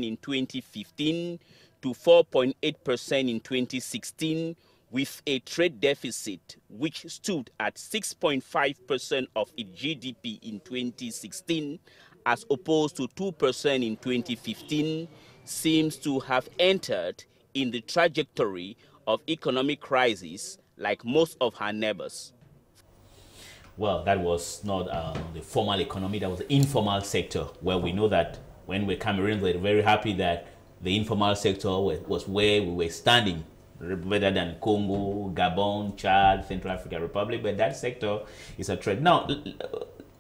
in 2015 to 4.8% in 2016, with a trade deficit which stood at 6.5% of its GDP in 2016, as opposed to 2% in 2015, seems to have entered in the trajectory of economic crisis like most of her neighbors. Well, that was not the formal economy, that was the informal sector, where we know that when we're Cameroonians, we're very happy that the informal sector was where we were standing, rather than Congo, Gabon, Chad, Central African Republic, but that sector is a threat. Now,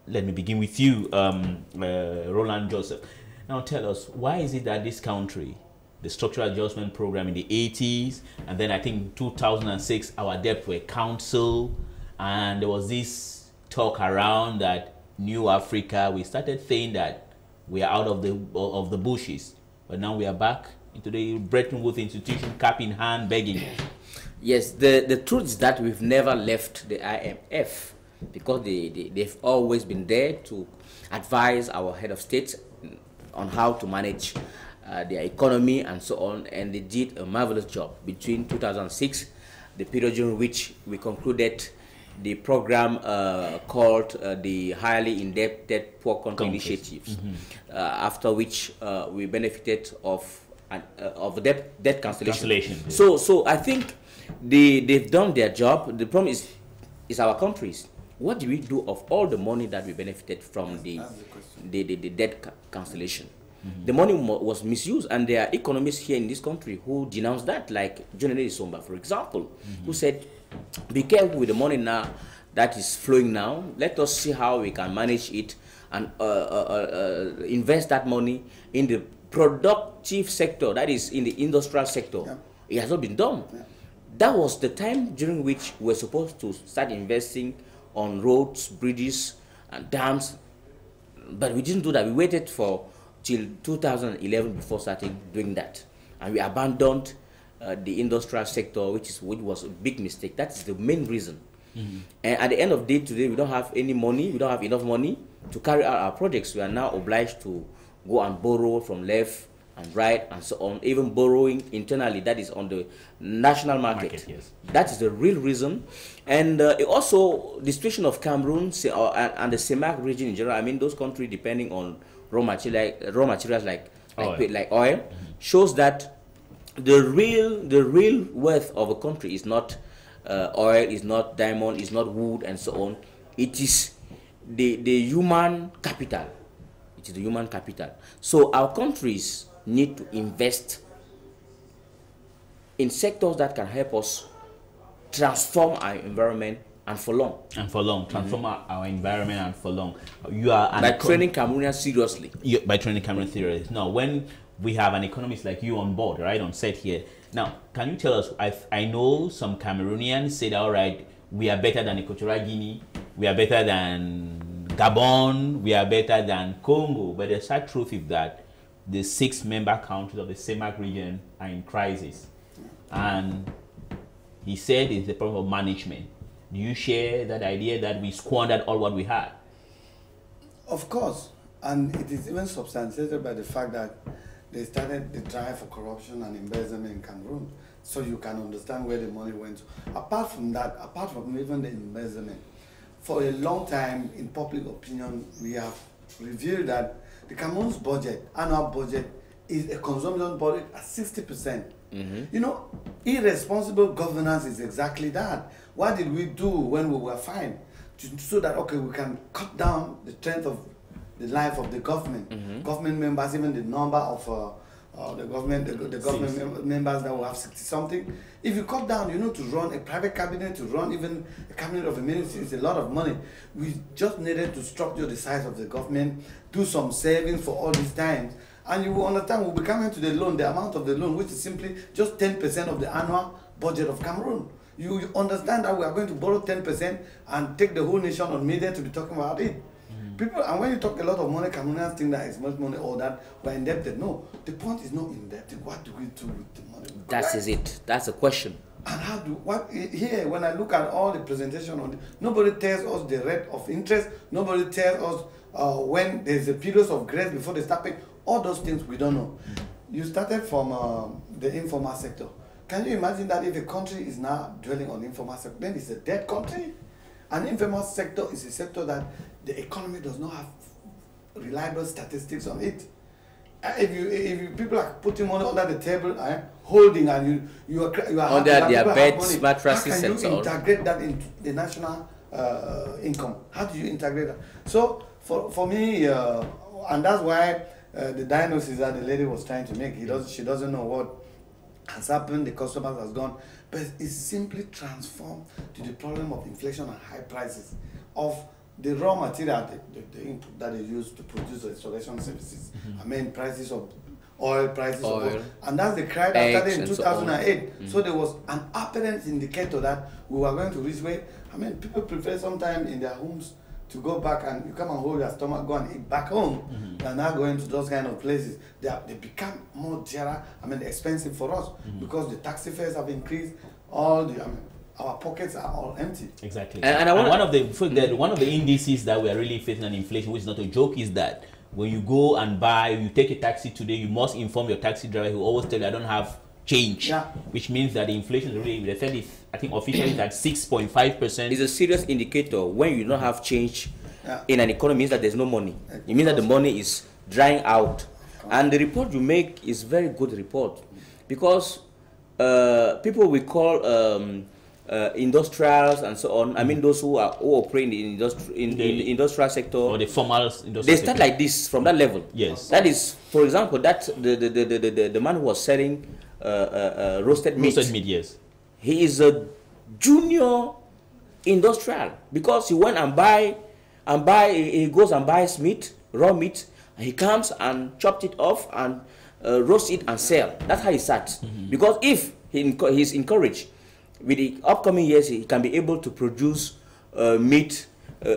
let me begin with you, Roland Joseph. Now tell us, why is it that this country, the structural adjustment program in the 80s, and then I think 2006, our debt were council, and there was this talk around that New Africa, we started saying that we are out of the bushes, but now we are back into the Bretton Woods institution, cap in hand, begging. Yes, the truth is that we've never left the IMF. because they've always been there to advise our head of state on how to manage their economy and so on, and they did a marvelous job between 2006, the period during which we concluded the program called the Highly Indebted Poor Country Initiatives, after which we benefited of debt cancellation. So I think they've done their job. The problem is our countries. What do we do of all the money that we benefited from the debt cancellation? The money was misused, and there are economists here in this country who denounce that, like John Elie Smith, for example, who said, be careful with the money now that is flowing now. Let us see how we can manage it and invest that money in the productive sector, that is in the industrial sector. Yeah. It has not been done. Yeah. That was the time during which we were supposed to start investing on roads, bridges, and dams, but we didn't do that. We waited for till 2011 before starting doing that, and we abandoned the industrial sector, which was a big mistake. That's the main reason. And at the end of the day, today we don't have any money. We don't have enough money to carry out our projects. We are now obliged to go and borrow from left and right and so on, even borrowing internally, that is on the national market. Yes. That is the real reason. And also the situation of Cameroon and the CEMAC region in general, I mean those countries depending on raw materials like oil, shows that the real worth of a country is not oil, is not diamond, is not wood and so on. It is the human capital. It is the human capital. So our countries need to invest in sectors that can help us transform our environment and for long. And for long. Transform our environment and for long. You are by training Cameroonians seriously. By training Cameroonians seriously. Now, when we have an economist like you on board, right, on set here, now, can you tell us, I know some Cameroonians said, all right, we are better than Equatorial Guinea, we are better than Gabon, we are better than Congo, but the sad truth is that the 6 member countries of the CEMAC region are in crisis. And he said it's the problem of management. Do you share that idea that we squandered all what we had? Of course. And it is even substantiated by the fact that they started the drive for corruption and embezzlement in Cameroon. So you can understand where the money went to. Apart from that, apart from even the embezzlement, for a long time in public opinion, we have revealed that the Cameroon's budget, annual budget, is a consumption budget at 60%. You know, irresponsible governance is exactly that. What did we do when we were fine? So that, okay, we can cut down the strength of the life of the government. Government members, even the number of the government members that will have 60-something. If you cut down, you know, to run a private cabinet, to run even a cabinet of a ministry, it's a lot of money. We just needed to structure the size of the government, do some savings for all these times, and you will understand we'll be coming to the loan, the amount of the loan, which is simply just 10% of the annual budget of Cameroon. You understand that we are going to borrow 10% and take the whole nation on media to be talking about it. People, and when you talk a lot of money, Cameroonians think that it's much money or that we're indebted. No, the point is not indebted. What do we do with the money? That is it. That's the question. And how do here? When I look at all the presentation on it, nobody tells us the rate of interest. Nobody tells us when there's a period of grace before they start paying. All those things we don't know. You started from the informal sector. Can you imagine that if a country is now dwelling on informal sector, then it's a dead country? An informal sector is a sector that the economy does not have reliable statistics on it. If people are putting money under the table, holding, and you are under their beds, mattresses, and so on, how can you integrate that into the national income? How do you integrate that? So for me, and that's why the diagnosis that the lady was trying to make, she doesn't know what has happened, the customers has gone, but it's simply transformed to the problem of inflation and high prices of the raw material, the input that they use to produce the installation services. I mean, prices of oil, prices of oil. And that's the cry that started in 2008. So there was an apparent indicator that we were going to reach where, I mean, people prefer sometimes in their homes to go back and you come and hold your stomach, go and eat back home. They're not going to those kind of places. They become more dearer, expensive for us because the taxi fares have increased. our pockets are all empty. Exactly. And one of the indices that we are really facing an inflation, which is not a joke, is that when you go and you take a taxi today, you must inform your taxi driver who always tell you, I don't have change. Yeah. Which means that the inflation is really, they said I think officially that 6.5%. It's a serious indicator. When you don't have change Yeah. in an economy, means that there's no money. It means that the money is drying out. And the report you make is very good report, because people we call industrials and so on. I mean, those who operate in the industrial sector or the formal industrial they start like this from that level. Yes. That is, for example, that the man who was selling roasted meat. Roasted meat, yes. He is a junior industrial, because he went he goes and buys meat, raw meat, and he comes and chopped it off and roast it and sell. That's how he starts. Because if he's encouraged, with the upcoming years, he can be able to produce meat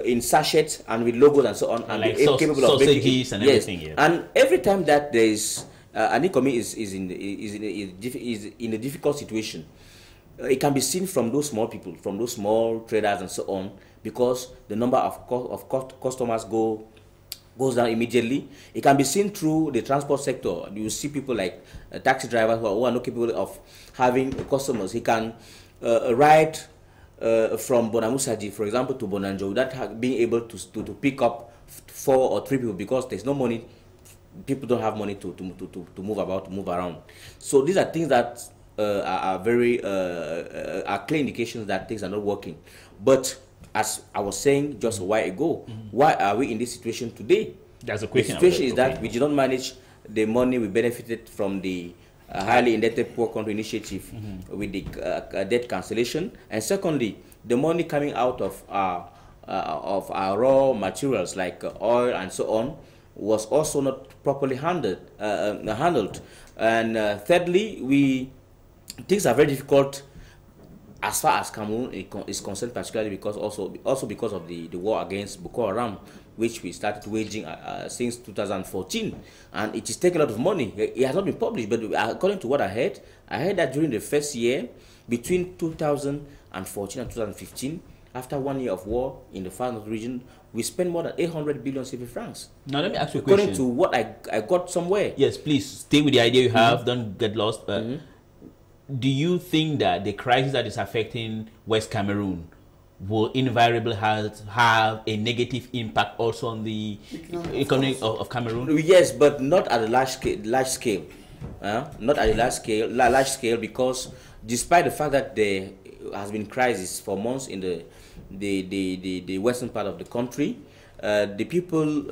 in sachets and with logos and so on, and like be capable of making sausages and everything. Yes. And every time that there is an economy is in a difficult situation, it can be seen from those small people, from those small traders and so on, because the number of customers goes down immediately. It can be seen through the transport sector. You see people like taxi drivers who are not capable of having customers. He can ride from Bonamusaji, for example, to Bonanjo without being able to pick up 4 or 3 people, because there's no money. People don't have money to move about, to move around. So these are things that are very are clear indications that things are not working. But as I was saying just a while ago, why are we in this situation today? That's a question. The situation is that we did not manage the money we benefited from the highly indebted poor country initiative with the debt cancellation, and secondly, the money coming out of our raw materials like oil and so on was also not properly handled. And thirdly, things are very difficult as far as Cameroon is concerned, particularly because also because of the war against Boko Haram, which we started waging since 2014, and it is taking a lot of money. It has not been published, but according to what I heard that during the first year, between 2014 and 2015, after 1 year of war in the Far North region, we spent more than 800 billion CFA francs. Now let me ask you a question. According to what I got somewhere. Yes, please stay with the idea you have. Don't get lost. Do you think that the crisis that is affecting West Cameroon will invariably have a negative impact also on the economy of Cameroon? Yes, but not at a large scale. Not at a large scale, because despite the fact that there has been crisis for months in the western part of the country, the people,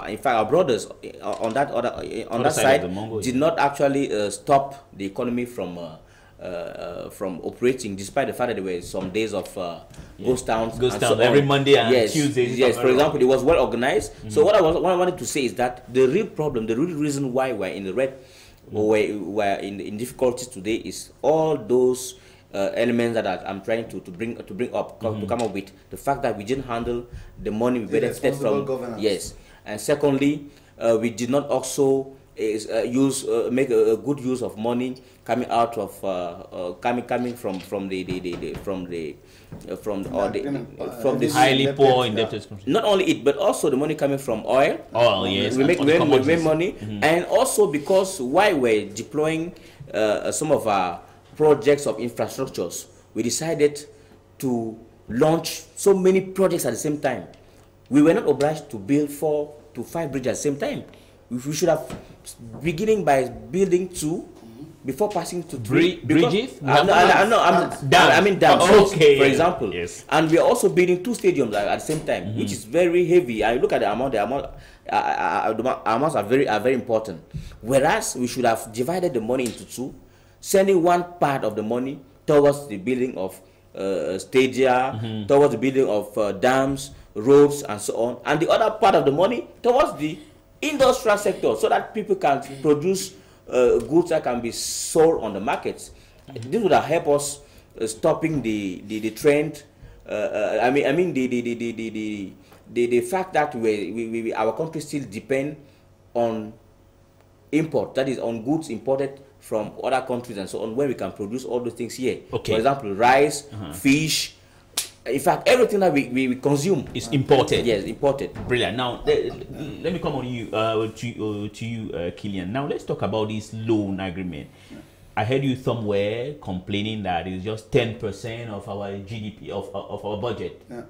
in fact, our brothers on that side did not actually stop the economy from operating, despite the fact that there were some days of ghost towns every Monday and Tuesday. Yes, for example, it was well organized. So what I wanted to say is that the real problem, the real reason why we're in the red, or we're in difficulties today, is all those elements that I'm trying to bring up, to come up with. The fact that we didn't handle the money we benefited from. Governance. Yes, and secondly, we did not also make a good use of money coming out of coming from the highly poor indebted countries. Not only it, but also the money coming from oil. Oil, yes. We make money, and also because while we're deploying some of our projects of infrastructures, we decided to launch so many projects at the same time. We were not obliged to build 4 to 5 bridges at the same time. We should have beginning by building 2 before passing to 3 bridges. I mean dams. Okay. For example, yes. And we are also building 2 stadiums at the same time, which is very heavy. I look at the amount. The amounts are very important. Whereas we should have divided the money into 2, sending one part of the money towards the building of stadia, towards the building of dams, roads, and so on, and the other part of the money towards the industrial sector, so that people can produce goods that can be sold on the markets. This would have helped us stopping the trend. I mean the fact that our country still depend on import, that is on goods imported from other countries and so on, where we can produce all those things here. Okay. For example, rice, fish. In fact, everything that we consume is imported. Yes, imported. Brilliant. Now, let me come on you to you, Killian. Now, let's talk about this loan agreement. I heard you somewhere complaining that it's just 10% of our GDP, of our budget. Yeah.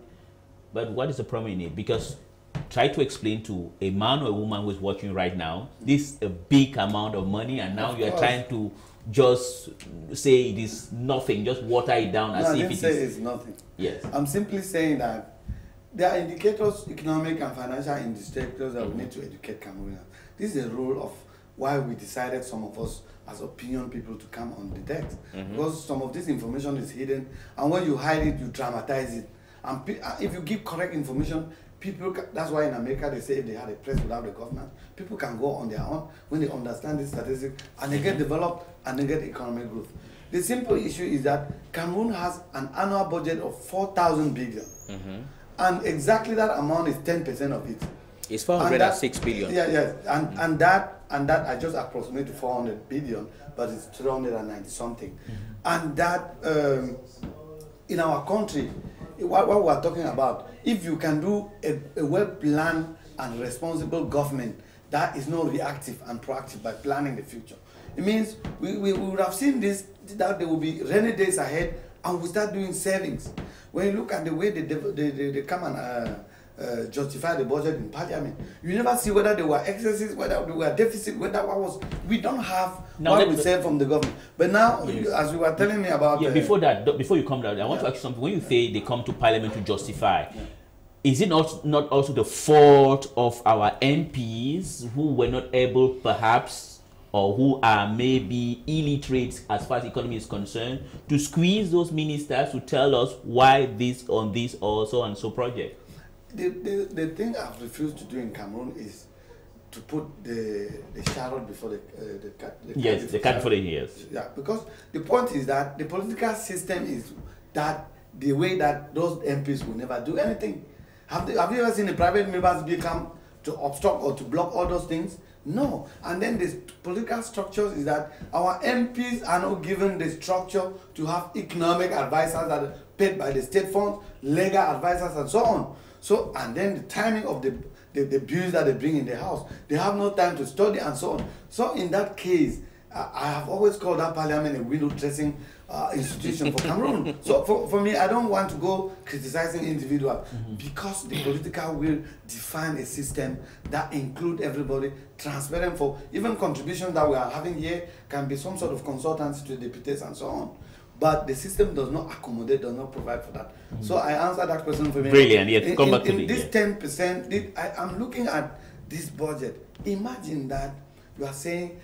But what is the problem in it? Because try to explain to a man or a woman who is watching right now, this is a big amount of money, and now you are trying to just say it is nothing, just water it down as if it is. I didn't say it's nothing. Yes. I'm simply saying that there are indicators, economic and financial indicators that we need to educate Cameroonians. This is a role of why we decided, some of us as opinion people, to come on the deck. Because some of this information is hidden, and when you hide it, you dramatize it. And if you give correct information, people that's why in America they say if they had a press without a government, people can go on their own when they understand this statistic, and they get developed and they get economic growth. The simple issue is that Cameroon has an annual budget of 4,000 billion, and exactly that amount is 10% of it. It's 406 billion. Yeah, yeah, and that I just approximate to 400 billion, but it's 390 something, and that in our country, what we are talking about, if you can do a well-planned and responsible government that is not reactive and proactive by planning the future, it means we would have seen this, that there will be rainy days ahead, and we start doing savings. When you look at the way they come and justify the budget in parliament, you never see whether there were excesses, whether there were deficit, whether what was. We don't have what we save from the government. But now, yes, as you were telling me about... Yeah, before you come down, I want to ask you something. When you say they come to parliament to justify, is it not also the fault of our MPs who were not able, perhaps, or who are maybe illiterate as far as economy is concerned, to squeeze those ministers to tell us why this on this or so and so project? The thing I've refused to do in Cameroon is to put the chariot before the cat. Yes, the cat for the ears. Yeah, because the point is that the political system is that the way that those MPs will never do anything. Have you ever seen the private members become to obstruct or to block all those things? No. And then the political structures is that our MPs are not given the structure to have economic advisors that are paid by the state funds, legal advisors, and so on. So, and then the timing of the bills that they bring in the house, they have no time to study and so on. So in that case, I have always called that parliament a window dressing institution for Cameroon. So for me, I don't want to go criticizing individuals, because the political will define a system that include everybody, transparent, for even contributions that we are having here can be some sort of consultancy to deputies and so on. But the system does not accommodate, does not provide for that. So I answered that question for me. Brilliant. Yes, come back to me. This 10%, I'm looking at this budget. Imagine that you are saying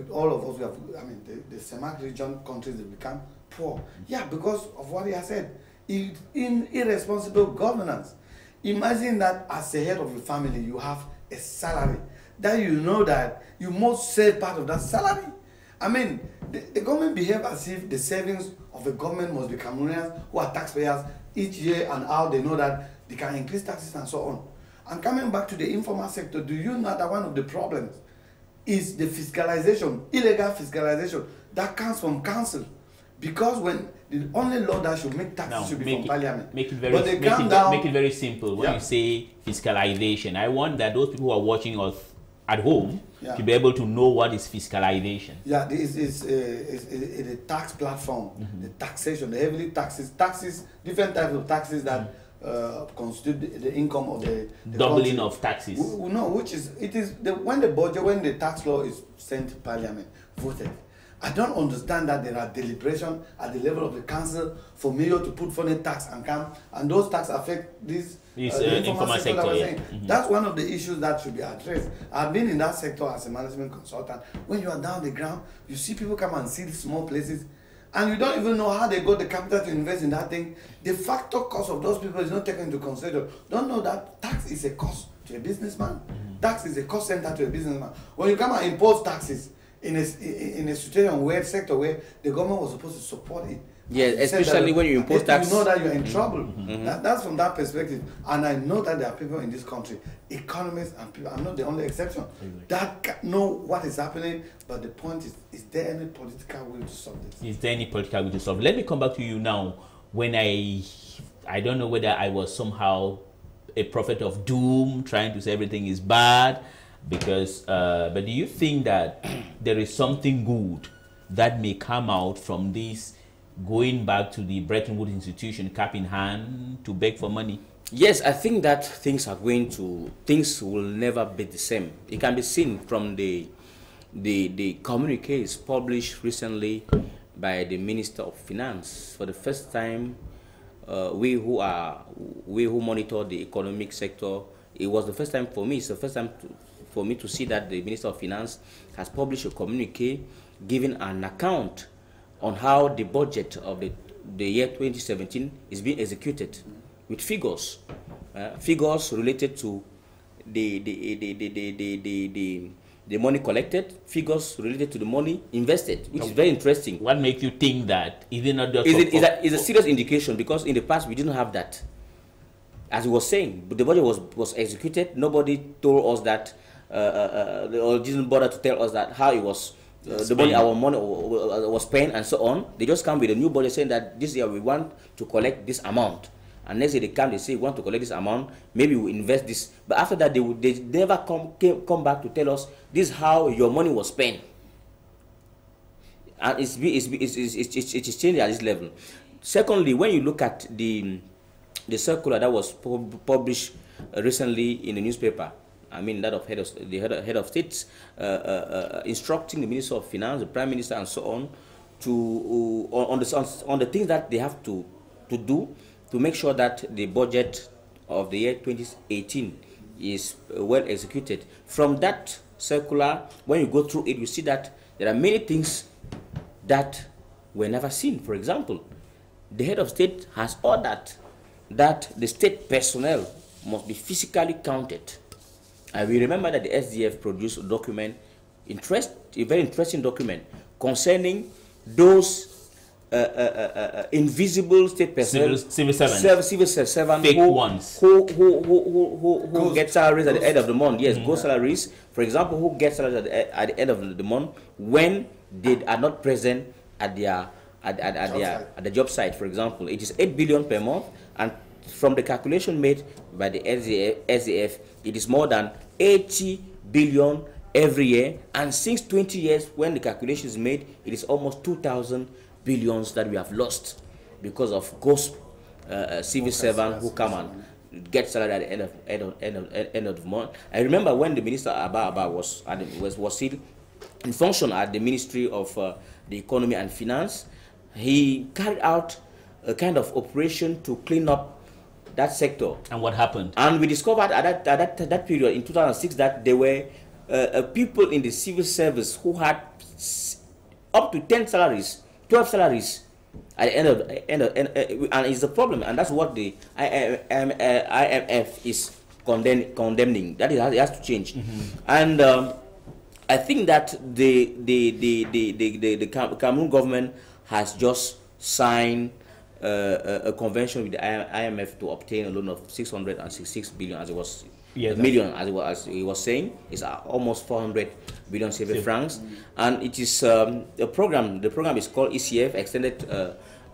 all of us, I mean, the CEMAC region countries have become poor. Yeah, because of what he has said. In irresponsible governance. Imagine that as a head of your family, you have a salary. That you know that you must save part of that salary. I mean, the government behave as if the savings of the government must be Cameroonians who are taxpayers each year, and how they know that they can increase taxes and so on. And coming back to the informal sector, do you know that one of the problems is the fiscalization, illegal fiscalization that comes from council? Because when the only law that should make taxes should be from parliament. Make it very simple. When you say fiscalization, I want that those people who are watching us at home to be able to know what is fiscalization. Yeah, this is a tax platform, the taxation, the heavily taxes, different types of taxes that constitute the income of the doubling country. Of taxes. No, when the tax law is sent to parliament, voted. I don't understand that there are deliberations at the level of the council for mayor to put funny tax and come, and those tax affect this informal sector that we're saying. That's one of the issues that should be addressed. I've been in that sector as a management consultant. When you are down the ground, you see people come and see small places, and you don't even know how they got the capital to invest in that thing. The factor cost of those people is not taken into consideration. Don't know that tax is a cost to a businessman. Tax is a cost center to a businessman. When you come and impose taxes in a situation where sector where the government was supposed to support it, Yeah, especially when you impose tax. You know that you're in trouble. That's from that perspective. And I know that there are people in this country, economists and people, I'm not the only exception, that know what is happening. But the point is there any political will to solve this? Is there any political will to solve? Let me come back to you now. When I don't know whether I was somehow a prophet of doom, trying to say everything is bad, because, but do you think that there is something good that may come out from this, going back to the Bretton Woods institution, cap in hand, to beg for money? Yes, I think that things will never be the same. It can be seen from the communiques published recently by the Minister of Finance. For the first time, we who monitor the economic sector, it was the first time for me. It's the first time for me to see that the Minister of Finance has published a communique giving an account on how the budget of the year 2017 is being executed, with figures related to the money collected, figures related to the money invested, which is very interesting. What makes you think that? Is it not just is a serious indication, because in the past we didn't have that. As he was saying, but the budget was executed. Nobody told us that, or didn't bother to tell us that how it was. The money, our money was spent and so on. They just come with a new budget saying that this year we want to collect this amount, and next year they come, they say we want to collect this amount, maybe we invest this. But after that, they never come back to tell us this is how your money was spent, and it's changed at this level. Secondly, when you look at the circular that was published recently in the newspaper, I mean that of head of states, instructing the Minister of Finance, the Prime Minister, and so on, to on the things that they have to do to make sure that the budget of the year 2018 is well executed. From that circular, when you go through it, you see that there are many things that were never seen. For example, the head of state has ordered that the state personnel must be physically counted. And we remember that the SDF produced a document, a very interesting document, concerning those invisible state personnel, civil servants, fake ones, who get salaries at the end of the month. Yes, ghost salaries. For example, who get salaries at the end of the month when they are not present at the job site. For example, it is 8 billion per month, and from the calculation made by the SDF, it is more than 80 billion every year. And since 20 years, when the calculation is made, it is almost 2,000 billions that we have lost because of ghost civil servants who come and get salary at the end of the month. I remember when the Minister Abba was still in function at the Ministry of the Economy and Finance. He carried out a kind of operation to clean up that sector. And what happened? And we discovered at that period in 2006 that there were people in the civil service who had up to 10 salaries, 12 salaries at the end of and it's a problem, and that's what the IMF is condemning. That it has to change. And I think that the Cameroon government has just signed a convention with the IMF to obtain a loan of 666 billion, as it was million, as he was saying. It's almost 400 billion CFA francs, and it is a program. The program is called ECF, Extended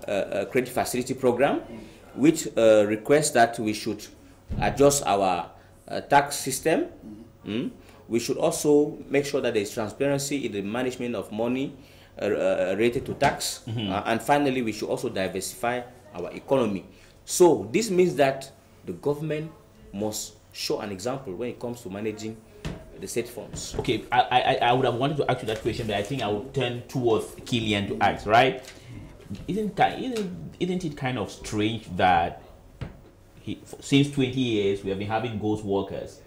Credit Facility Program, which requests that we should adjust our tax system. We should also make sure that there is transparency in the management of money related to tax, and finally we should also diversify our economy. So this means that the government must show an example when it comes to managing the state funds. Okay, I would have wanted to ask you that question, but I think I will turn towards Killian to ask, right? Isn't it kind of strange that since 20 years we have been having ghost workers,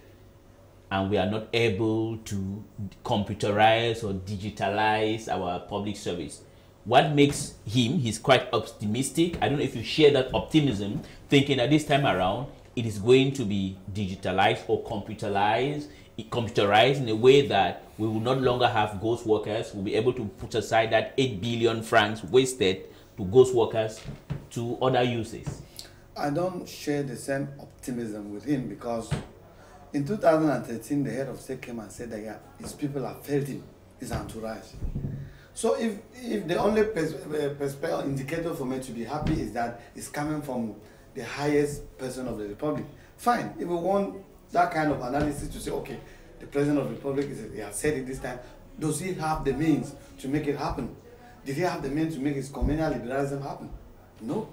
and we are not able to computerize or digitalize our public service? What makes him, he's quite optimistic. I don't know if you share that optimism, thinking that this time around it is going to be digitalized or computerized in a way that we will not longer have ghost workers. We'll be able to put aside that 8 billion francs wasted to ghost workers, to other uses? I don't share the same optimism with him, because in 2013, the head of state came and said that, yeah, his people have failed him, his entourage. So if the only indicator for me to be happy is that it's coming from the highest person of the republic, fine. If we want that kind of analysis to say, okay, the president of the republic he has said it this time, does he have the means to make it happen? Did he have the means to make his communal liberalism happen? No.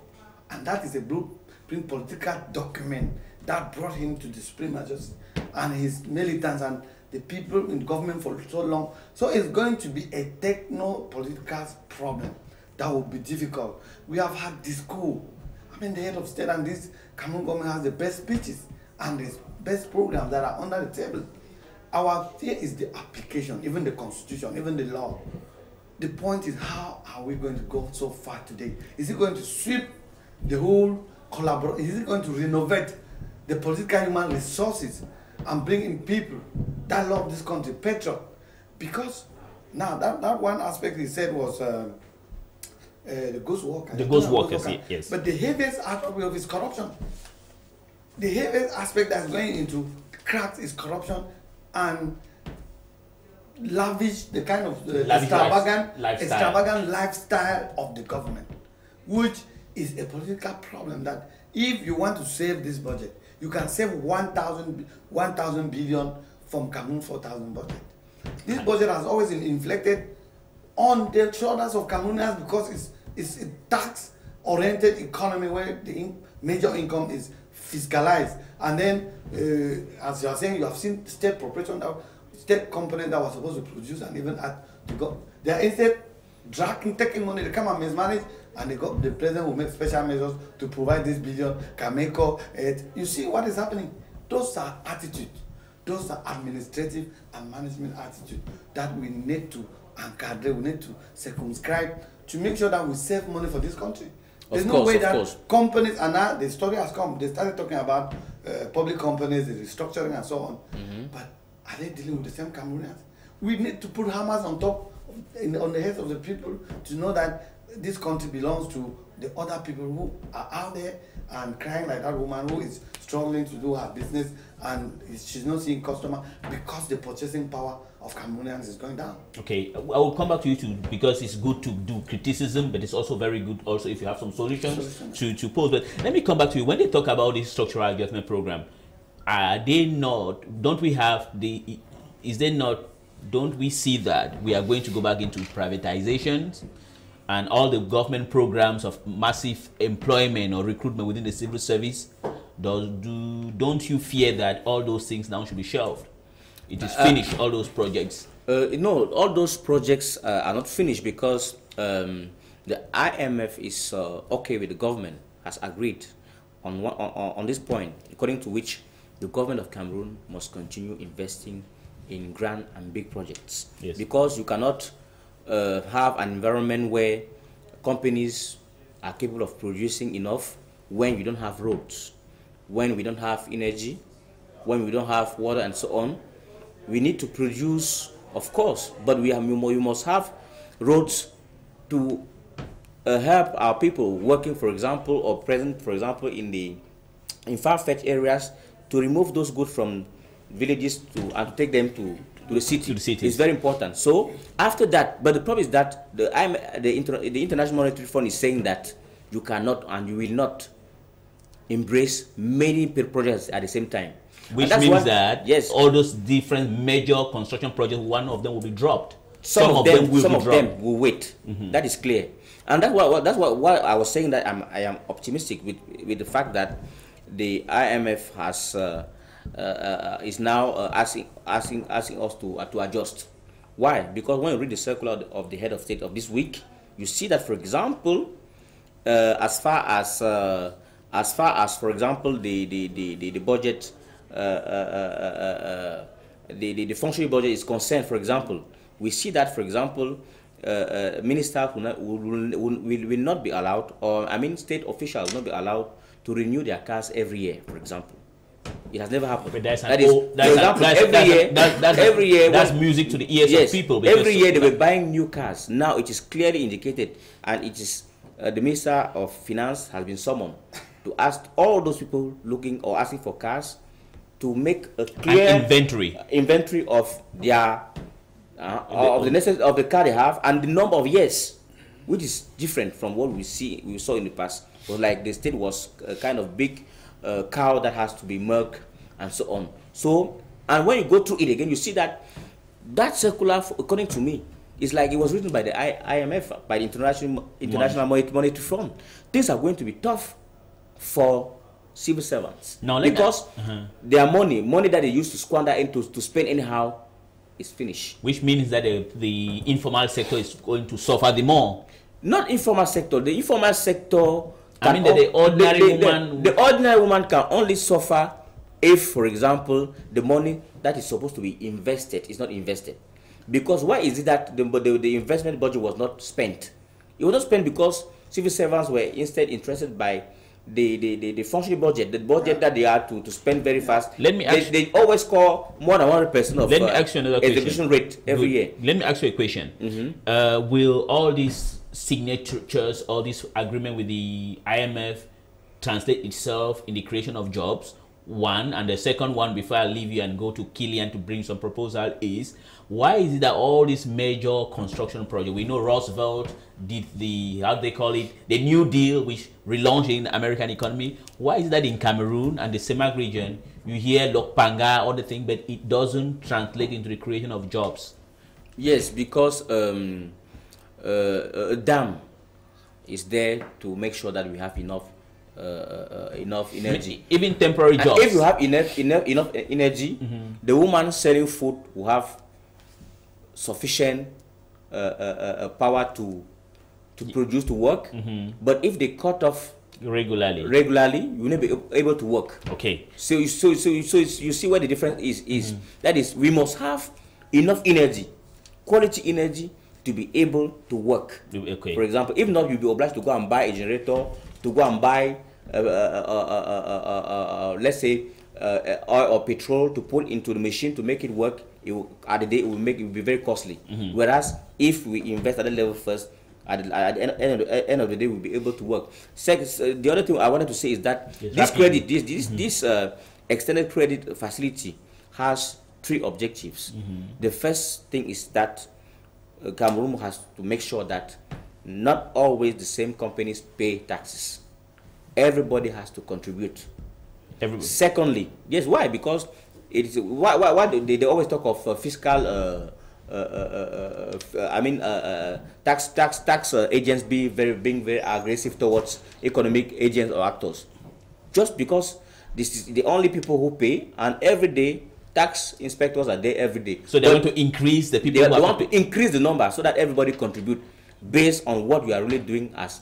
And that is a blueprint political document that brought him to the Supreme Majesty and his militants and the people in government for so long. So it's going to be a techno-political problem that will be difficult. We have had this coup. I mean, the head of state and this Cameroon government has the best speeches and the best programs that are under the table. Our fear is the application, even the constitution, even the law. The point is, how are we going to go so far today? Is it going to sweep the whole collaboration? Is it going to renovate the political human resources and bring in people that love this country, petrol? Because now that one aspect he said was the ghost workers. The ghost workers, yes. But the heaviest aspect of his corruption. The heaviest aspect that's going into cracks is corruption and lavish, the kind of extravagant lifestyle of the government, which is a political problem. That if you want to save this budget, you can save 1,000 billion from Cameroon 4,000 budget. This budget has always been inflicted on the shoulders of Cameroonians because it's a tax-oriented economy where the major income is fiscalized. And then, as you are saying, you have seen state corporation, state companies that were supposed to produce and even to go. They are instead taking money, they come and mismanage, and the president will make special measures to provide this billion, Cameco. You see what is happening? Those are attitudes. Those are administrative and management attitudes that we need to encadre, we need to circumscribe to make sure that we save money for this country. There's no way that companies, and now the story has come, they started talking about public companies, the restructuring and so on. But are they dealing with the same Cameroonians? We need to put hammers on top, on the heads of the people to know that this country belongs to the other people who are out there and crying like that woman who is struggling to do her business and she's not seeing customer because the purchasing power of Cameroonians is going down. Okay, I will come back to you too, because it's good to do criticism, but it's also very good also if you have some solutions to pose. But let me come back to you. When they talk about this structural adjustment program, are they not, don't we see that we are going to go back into privatizations and all the government programs of massive employment or recruitment within the civil service? Don't you fear that all those things now should be shelved? It is finished, all those projects? No, all those projects are not finished because the IMF is okay with the government, has agreed on this point, according to which the government of Cameroon must continue investing in grand and big projects. Yes. Because you cannot have an environment where companies are capable of producing enough when you don't have roads, when we don't have energy, when we don't have water and so on. We need to produce, of course, but we must have roads to help our people working, for example, or present, for example, in far-fetched areas, to remove those goods from villages and to take them to the city. It's very important. So after that, but the problem is that the International Monetary Fund is saying that you cannot and you will not embrace many projects at the same time. Which means that all those different major construction projects, one of them will be dropped. Some of them will wait. That is clear. And that's why I was saying that I am optimistic with the fact that the IMF has is now asking us to adjust. Why? Because when you read the circular of the head of state of this week, you see that, for example, as far as for example the budget, the functioning budget is concerned, for example, we see that, for example, ministers will not be allowed, or I mean state officials will not be allowed to renew their cars every year, for example. It has never happened. But every year that's music to the ears of people. Every year they were buying new cars. Now it is clearly indicated, and it is the Minister of Finance has been summoned to ask all those people looking or asking for cars to make a clear inventory of their of the necessity of the car they have and the number of years, which is different from what we saw in the past. So like the state was a kind of big cow that has to be milked and so on. So, and when you go through it again, you see that that circular, according to me, is like it was written by the IMF, by the International Monetary Fund. Things are going to be tough for civil servants now, because their money that they used to squander into to spend anyhow is finished. Which means that the informal sector is going to suffer the more. Not informal sector. The informal sector. I mean that the ordinary woman can only suffer if, for example, the money that is supposed to be invested is not invested. Because why is it that the investment budget was not spent? It was not spent because civil servants were instead interested by the functioning budget, the budget that they are to spend very fast. Let me they always call more than 100% of execution rate every year. Let me ask you a question. Will all these signatures, all this agreement with the IMF translate itself in the creation of jobs? One, and the second one, before I leave you and go to Killian to bring some proposal, is why is it that all these major construction projects, we know Roosevelt did the, how do they call it, the New Deal, which relaunched in the American economy. Why is it that in Cameroon and the CEMAC region, you hear Lokpanga, all the thing, but it doesn't translate into the creation of jobs? Yes, because a dam is there to make sure that we have enough energy, even temporary jobs. If you have enough energy, the woman selling food will have sufficient power to produce, to work. But if they cut off regularly, you will not be able to work. Okay. So you see where the difference is. That is, we must have enough energy, quality energy, to be able to work. Okay. For example, if not, you'll be obliged to go and buy a generator, to go and buy let's say oil or petrol to put into the machine to make it work. At the day it will be very costly. Whereas if we invest at the level first, at the end of the day we'll be able to work. Second, the other thing I wanted to say is that this extended credit facility has 3 objectives. The first thing is that Cameroon has to make sure that not always the same companies pay taxes. Everybody has to contribute. Everybody. Secondly, yes, why? Because it is why they always talk of fiscal tax agents being very aggressive towards economic agents or actors. Just because this is the only people who pay, and every day tax inspectors are there every day. So they want to increase the people. They want to increase the number so that everybody contribute based on what we are really doing as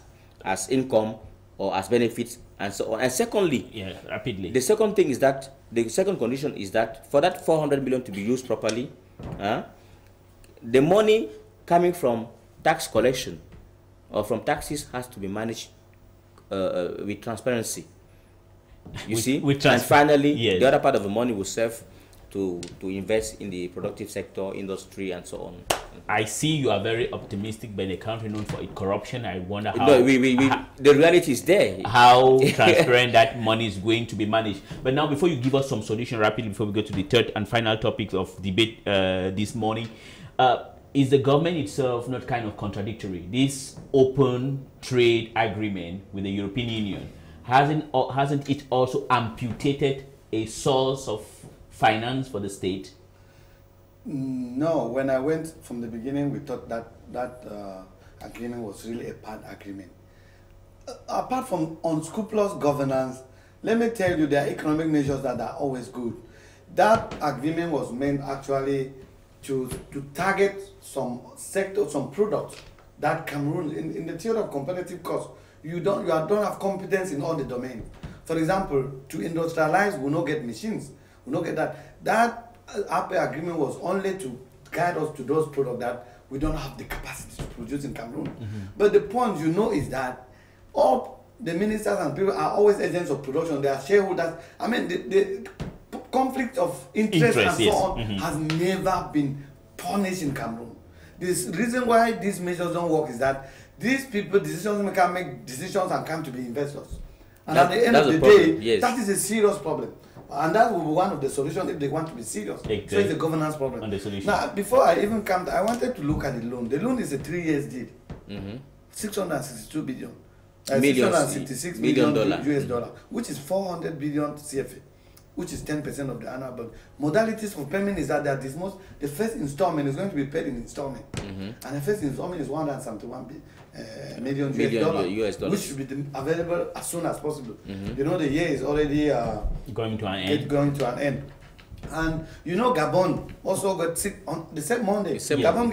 income or as benefits and so on. And secondly, rapidly, the second thing is that the second condition is that for that 400 million to be used properly, the money coming from tax collection or from taxes has to be managed with transparency. You see, and finally, the other part of the money will serve to invest in the productive sector, industry, and so on. I see you are very optimistic, but a country known for its corruption, I wonder how... No, the reality is there. How transparent that money is going to be managed. But now, before you give us some solution rapidly, before we go to the third and final topic of debate this morning, is the government itself not kind of contradictory? This open trade agreement with the European Union, hasn't it also amputated a source of finance for the state? No, when I went from the beginning, we thought that agreement was really a bad agreement. Apart from unscrupulous governance, let me tell you, there are economic measures that are always good. That agreement was meant actually to target some sector, some products that Cameroon, in the theory of competitive cost, you don't have competence in all the domains. For example, to industrialize, we not get machines, we not get that. That APE agreement was only to guide us to those products that we don't have the capacity to produce in Cameroon. But the point is that all the ministers and people are always agents of production. They are shareholders. I mean, the conflict of interest and so on has never been punished in Cameroon. The reason why these measures don't work is that these people, decision makers, make decisions and come to be investors. And That- at the end that's of the the problem, day, yes. that is a serious problem. And that will be one of the solutions if they want to be serious. Exactly. So it's a governance problem. And the solution. Now, before I even come, I wanted to look at the loan. The loan is a 3 years deal. 662 billion. Millions, $666 million million dollar. US dollar, which is 400 billion CFA, which is 10% of the annual budget. Modalities for payment is that the first installment is going to be paid in installment. And the first installment is 171 million US dollars. which should be available as soon as possible. You know, the year is already Going to an end. going to an end. And you know, Gabon also got on the same Monday. Gabon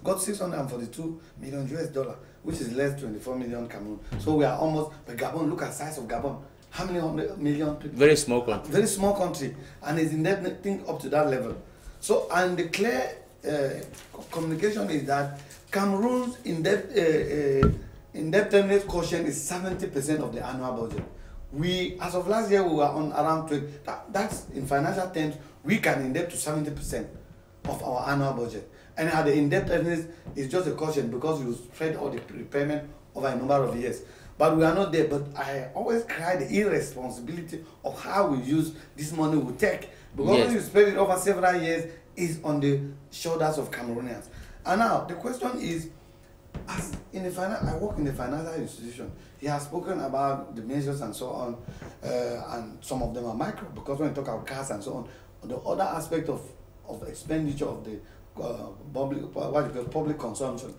got 642 million US dollar, which is less 24 million Cameroon. So we are almost. But Gabon, look at the size of Gabon. How many hundred million people? Very small country. Very small country, and is indebted up to that level. So, and the clear communication is that Cameroon's indebtedness quotient is 70% of the annual budget. We, as of last year, we were on around 20. That's in financial terms, we can indebt to 70% of our annual budget. And the indebtedness is just a quotient because you spread all the repayment over a number of years. But we are not there. But I always cry the irresponsibility of how we use this money we take. Because when you spread it over several years, it's on the shoulders of Cameroonians. And now, the question is, as in the I work in the financial institution. He has spoken about the measures and so on, and some of them are micro, because when you talk about cars and so on, the other aspect of expenditure of the public consumption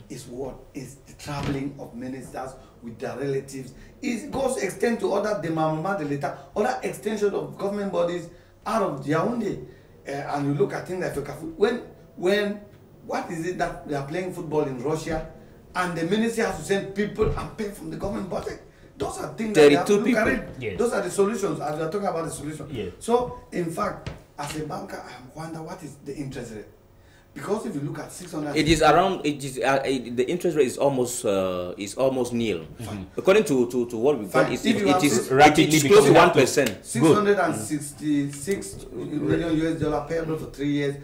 is what is the traveling of ministers with their relatives. It goes extend to other other extension of government bodies out of their own day. And you look at things like what is it that they are playing football in Russia, and the ministry has to send people and pay from the government budget? Those are things that they have to look at it. Yes. Those are the solutions, as we are talking about the solution. Yes. So, in fact, as a banker, I wonder what is the interest rate. Because if you look at 600, it is around. It is the interest rate is almost nil. According to what we got, it is rapidly close to becoming 1%. 666 million US dollar payable for 3 years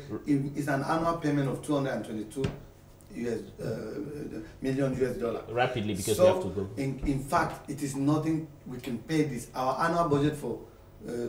is an annual payment of 222 million US dollar. Rapidly, because so we have to go. In fact, it is nothing we can pay this. Our annual budget for the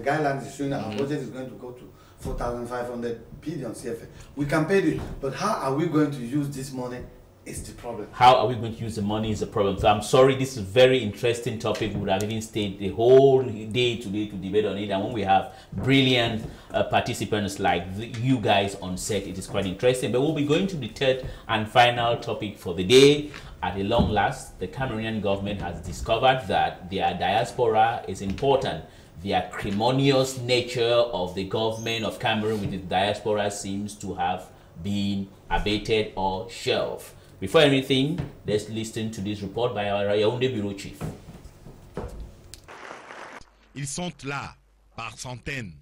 guidelines is showing that our budget is going to go to 4,500 billion CFA. We can pay it, but how are we going to use this money is the problem. How are we going to use the money is the problem. So I'm sorry, this is a very interesting topic. We would have even stayed the whole day today to debate on it. And when we have brilliant participants like you guys on set, it is quite interesting. But we'll be going to the third and final topic for the day. At a long last, the Cameroonian government has discovered that their diaspora is important. The acrimonious nature of the government of Cameroon with its diaspora seems to have been abated or shelved. Before anything, let's listen to this report by our Yaoundé bureau chief. Ils sont là, par centaines,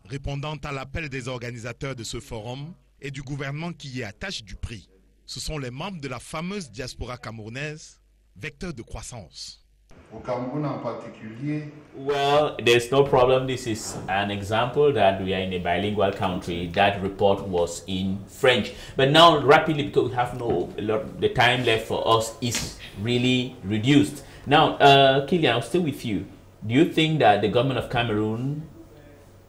répondant à l'appel des organisateurs de ce forum et du gouvernement qui y attache du prix. Ce sont les membres de la fameuse diaspora camerounaise, vecteur de croissance. Au Cameroun en particulier. Well, there's no problem. This is an example that we are in a bilingual country. That report was in French. But now, rapidly, because we have the time left for us is really reduced. Now, Kilian, I'll stay with you. Do you think that the government of Cameroon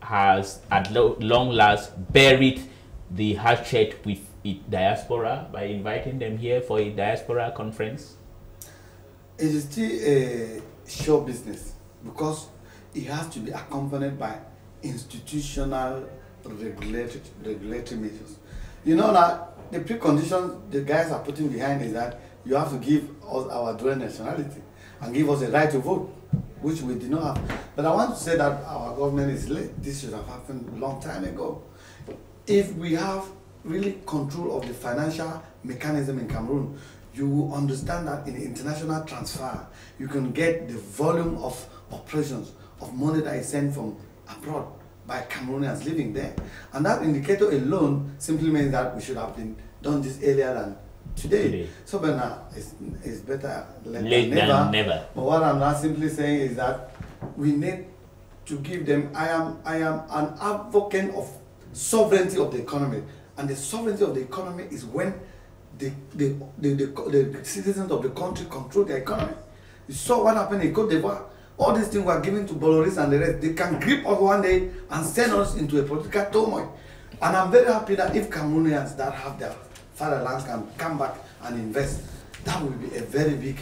has, at long last, buried the hatchet with its diaspora by inviting them here for a diaspora conference? It is still a show business because it has to be accompanied by institutional regulatory measures. You know that the preconditions the guys are putting behind is that you have to give us our dual nationality and give us a right to vote, which we did not have. But I want to say that our government is late. This should have happened a long time ago. If we have really control of the financial mechanism in Cameroon, you will understand that in international transfer, you can get the volume of operations of money that is sent from abroad by Cameroonians living there. And that indicator alone simply means that we should have been done this earlier than today. So but now, it's better late than never. But what I'm not simply saying is that we need to give them, I am an advocate of sovereignty of the economy. And the sovereignty of the economy is when the citizens of the country control the economy. You saw what happened in Cote d'Ivoire. All these things were given to Bollorès and the rest. They can grip us one day and send us into a political turmoil. And I'm very happy that if Cameroonians that have their fatherlands can come back and invest, that will be a very big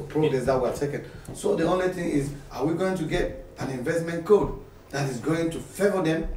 progress that we're taking. So the only thing is, are we going to get an investment code that is going to favor them?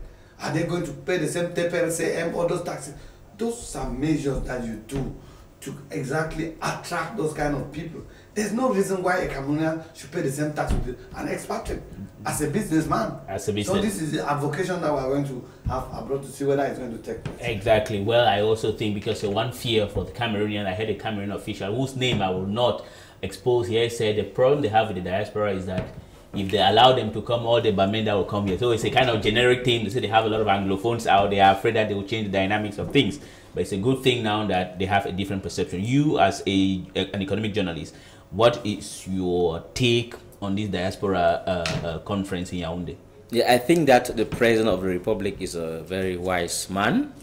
Are they going to pay the same TPRCM or those taxes? Those are measures that you do to exactly attract those kind of people. There's no reason why a Cameroonian should pay the same tax with an expatriate as a businessman. As a business. So this is the advocation that we're going to have abroad to see whether it's going to take place. Exactly. Well, I also think because one fear for the Cameroonian, I had a Cameroonian official whose name I will not expose here, said the problem they have with the diaspora is that if they allow them to come, all the Bamenda will come here. So it's a kind of generic thing. They say they have a lot of Anglophones out. They are afraid that they will change the dynamics of things. But it's a good thing now that they have a different perception. You, as an economic journalist, what is your take on this diaspora conference in Yaoundé? Yeah, I think that the President of the Republic is a very wise man.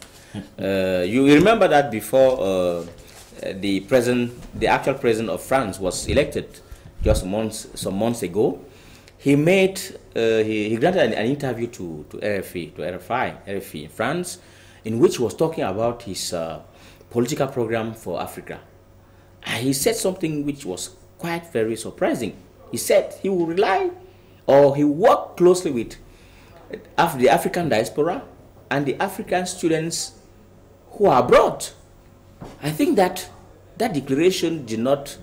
You remember that before the actual President of France was elected just some months ago, he made he granted an interview to RFI in France, in which he was talking about his political program for Africa. And he said something which was quite very surprising. He said he will rely or he work closely with the African diaspora and the African students who are abroad. I think that declaration did not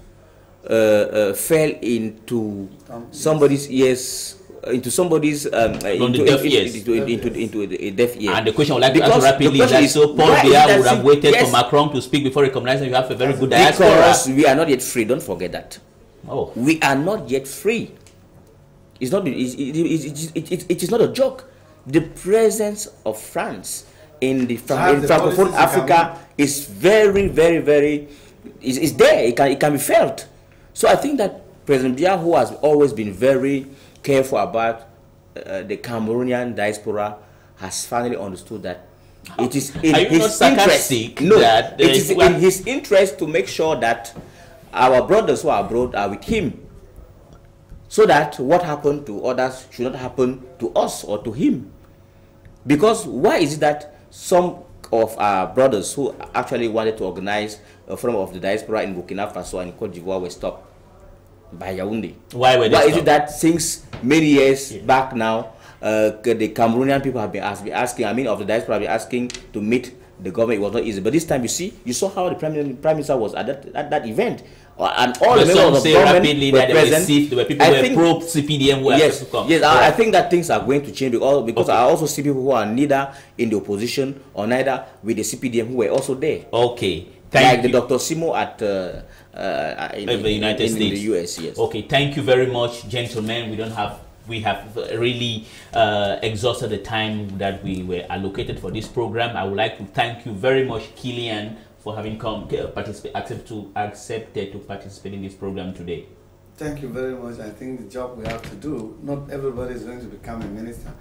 fell into somebody's ears, into somebody's into a deaf ear. And the question I would like to ask rapidly is that so Paul Biya would have waited for Macron to speak before recognizing you have a very good diaspora. Because we are not yet free. Don't forget that. Oh, we are not yet free. It's not. It is not a joke. The presence of France in Francophone Africa is very, very, very. Is there. It can be felt. So I think that President Biya, who has always been very careful about the Cameroonian diaspora, has finally understood that it is in his interest. No, it is in his interest to make sure that our brothers who are abroad are with him, so that what happened to others should not happen to us or to him. Because why is it that some of our brothers who actually wanted to organize a forum of the diaspora in Burkina Faso and Cote d'Ivoire were stopped by Yaoundé? Why were they stopped? Is it that since many years back now, the Cameroonian people have been asking, I mean, of the diaspora, have been asking to meet the government? It was not easy. But this time, you saw how the Prime Minister was at that event. And all the members of the government were present. There were people who were pro-CPDM who were to come. Yes, I think that things are going to change because I also see people who are neither in the opposition or neither with the CPDM who were also there. Okay. Like the Dr. Simo at in the United States. In the US, yes. Okay, thank you very much, gentlemen. We have really exhausted the time that we were allocated for this program. I would like to thank you very much, Kilian, for having come accepted to participate in this program today. Thank you very much. I think the job we have to do, not everybody is going to become a minister.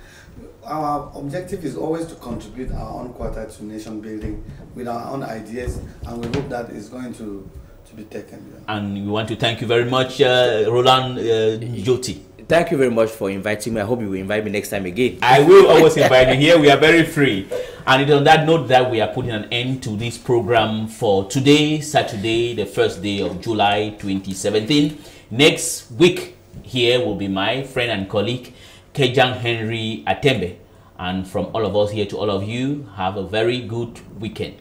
Our objective is always to contribute our own quarter to nation building with our own ideas, and we hope that is going to be taken. And we want to thank you very much, Roland Joti. Thank you very much for inviting me. I hope you will invite me next time again. I will always invite you here. We are very free. And it's on that note that we are putting an end to this program for today, Saturday, the 1st day of July 2017. Next week here will be my friend and colleague, Kejang Henry Atembe. And from all of us here to all of you, have a very good weekend.